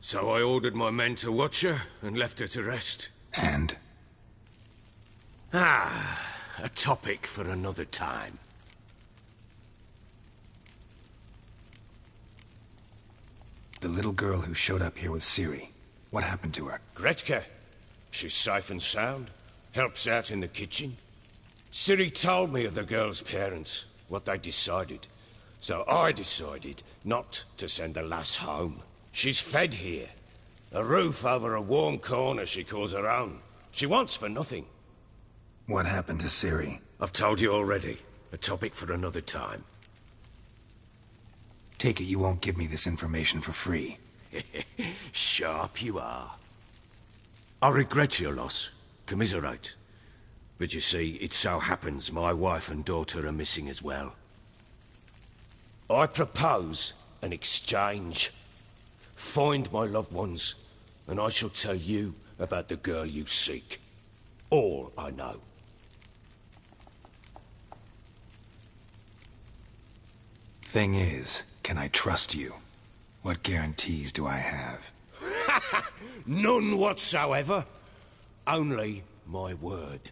So I ordered my men to watch her and left her to rest. And? A topic for another time. The little girl who showed up here with Ciri. What happened to her? Gretka. She's safe and sound. Helps out in the kitchen. Ciri told me of the girl's parents, what they decided. So I decided not to send the lass home. She's fed here. A roof over a warm corner she calls her own. She wants for nothing. What happened to Ciri? I've told you already. A topic for another time. Take it you won't give me this information for free. Sharp you are. I regret your loss. Commiserate. But you see, it so happens my wife and daughter are missing as well. I propose an exchange. Find my loved ones, and I shall tell you about the girl you seek. All I know. Thing is, can I trust you? What guarantees do I have? None whatsoever. Only my word.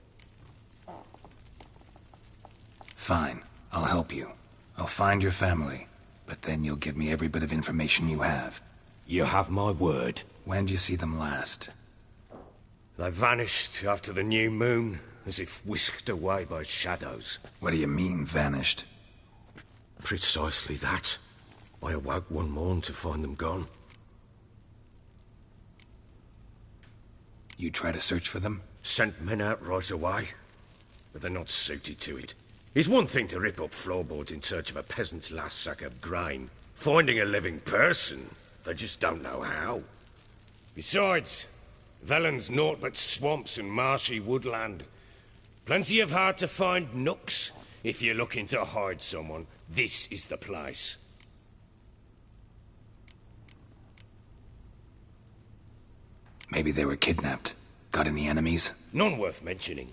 Fine, I'll help you. I'll find your family, but then you'll give me every bit of information you have. You have my word. When do you see them last? They vanished after the new moon, as if whisked away by shadows. What do you mean, vanished? Precisely that. I awoke one morn to find them gone. You try to search for them? Sent men out right away, but they're not suited to it. It's one thing to rip up floorboards in search of a peasant's last sack of grain. Finding a living person, they just don't know how. Besides, Velen's naught but swamps and marshy woodland. Plenty of hard-to-find nooks. If you're looking to hide someone, this is the place. Maybe they were kidnapped. Got any enemies? None worth mentioning.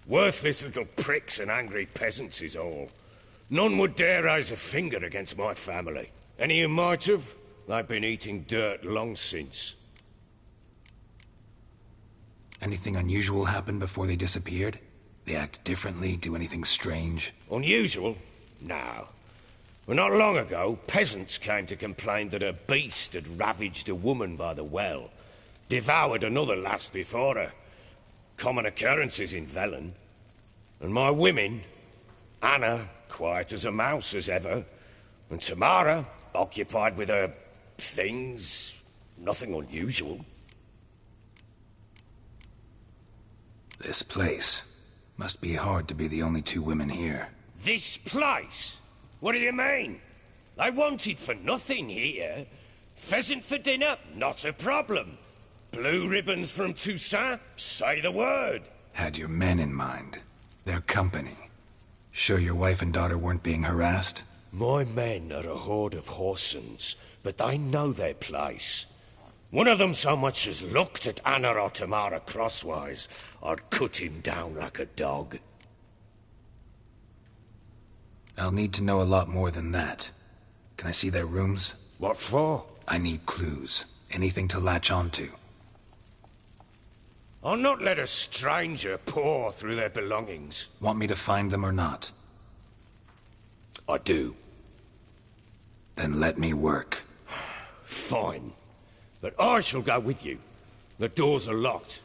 Worthless little pricks and angry peasants is all. None would dare raise a finger against my family. Any who might have, they've been eating dirt long since. Anything unusual happen before they disappeared? They act differently, do anything strange? Unusual? No. Well, not long ago, peasants came to complain that a beast had ravaged a woman by the well, devoured another lass before her. Common occurrences in Velen. And my women, Anna, quiet as a mouse as ever, and Tamara, occupied with her things, nothing unusual. This place. Must be hard to be the only two women here. This place? What do you mean? They wanted for nothing here. Pheasant for dinner? Not a problem. Blue ribbons from Toussaint? Say the word. Had your men in mind. Their company. Sure your wife and daughter weren't being harassed? My men are a horde of whoresons, but they know their place. One of them so much as looked at Anna or Tamara crosswise, I'd cut him down like a dog. I'll need to know a lot more than that. Can I see their rooms? What for? I need clues. Anything to latch onto. I'll not let a stranger pore through their belongings. Want me to find them or not? I do. Then let me work. Fine. But I shall go with you. The doors are locked.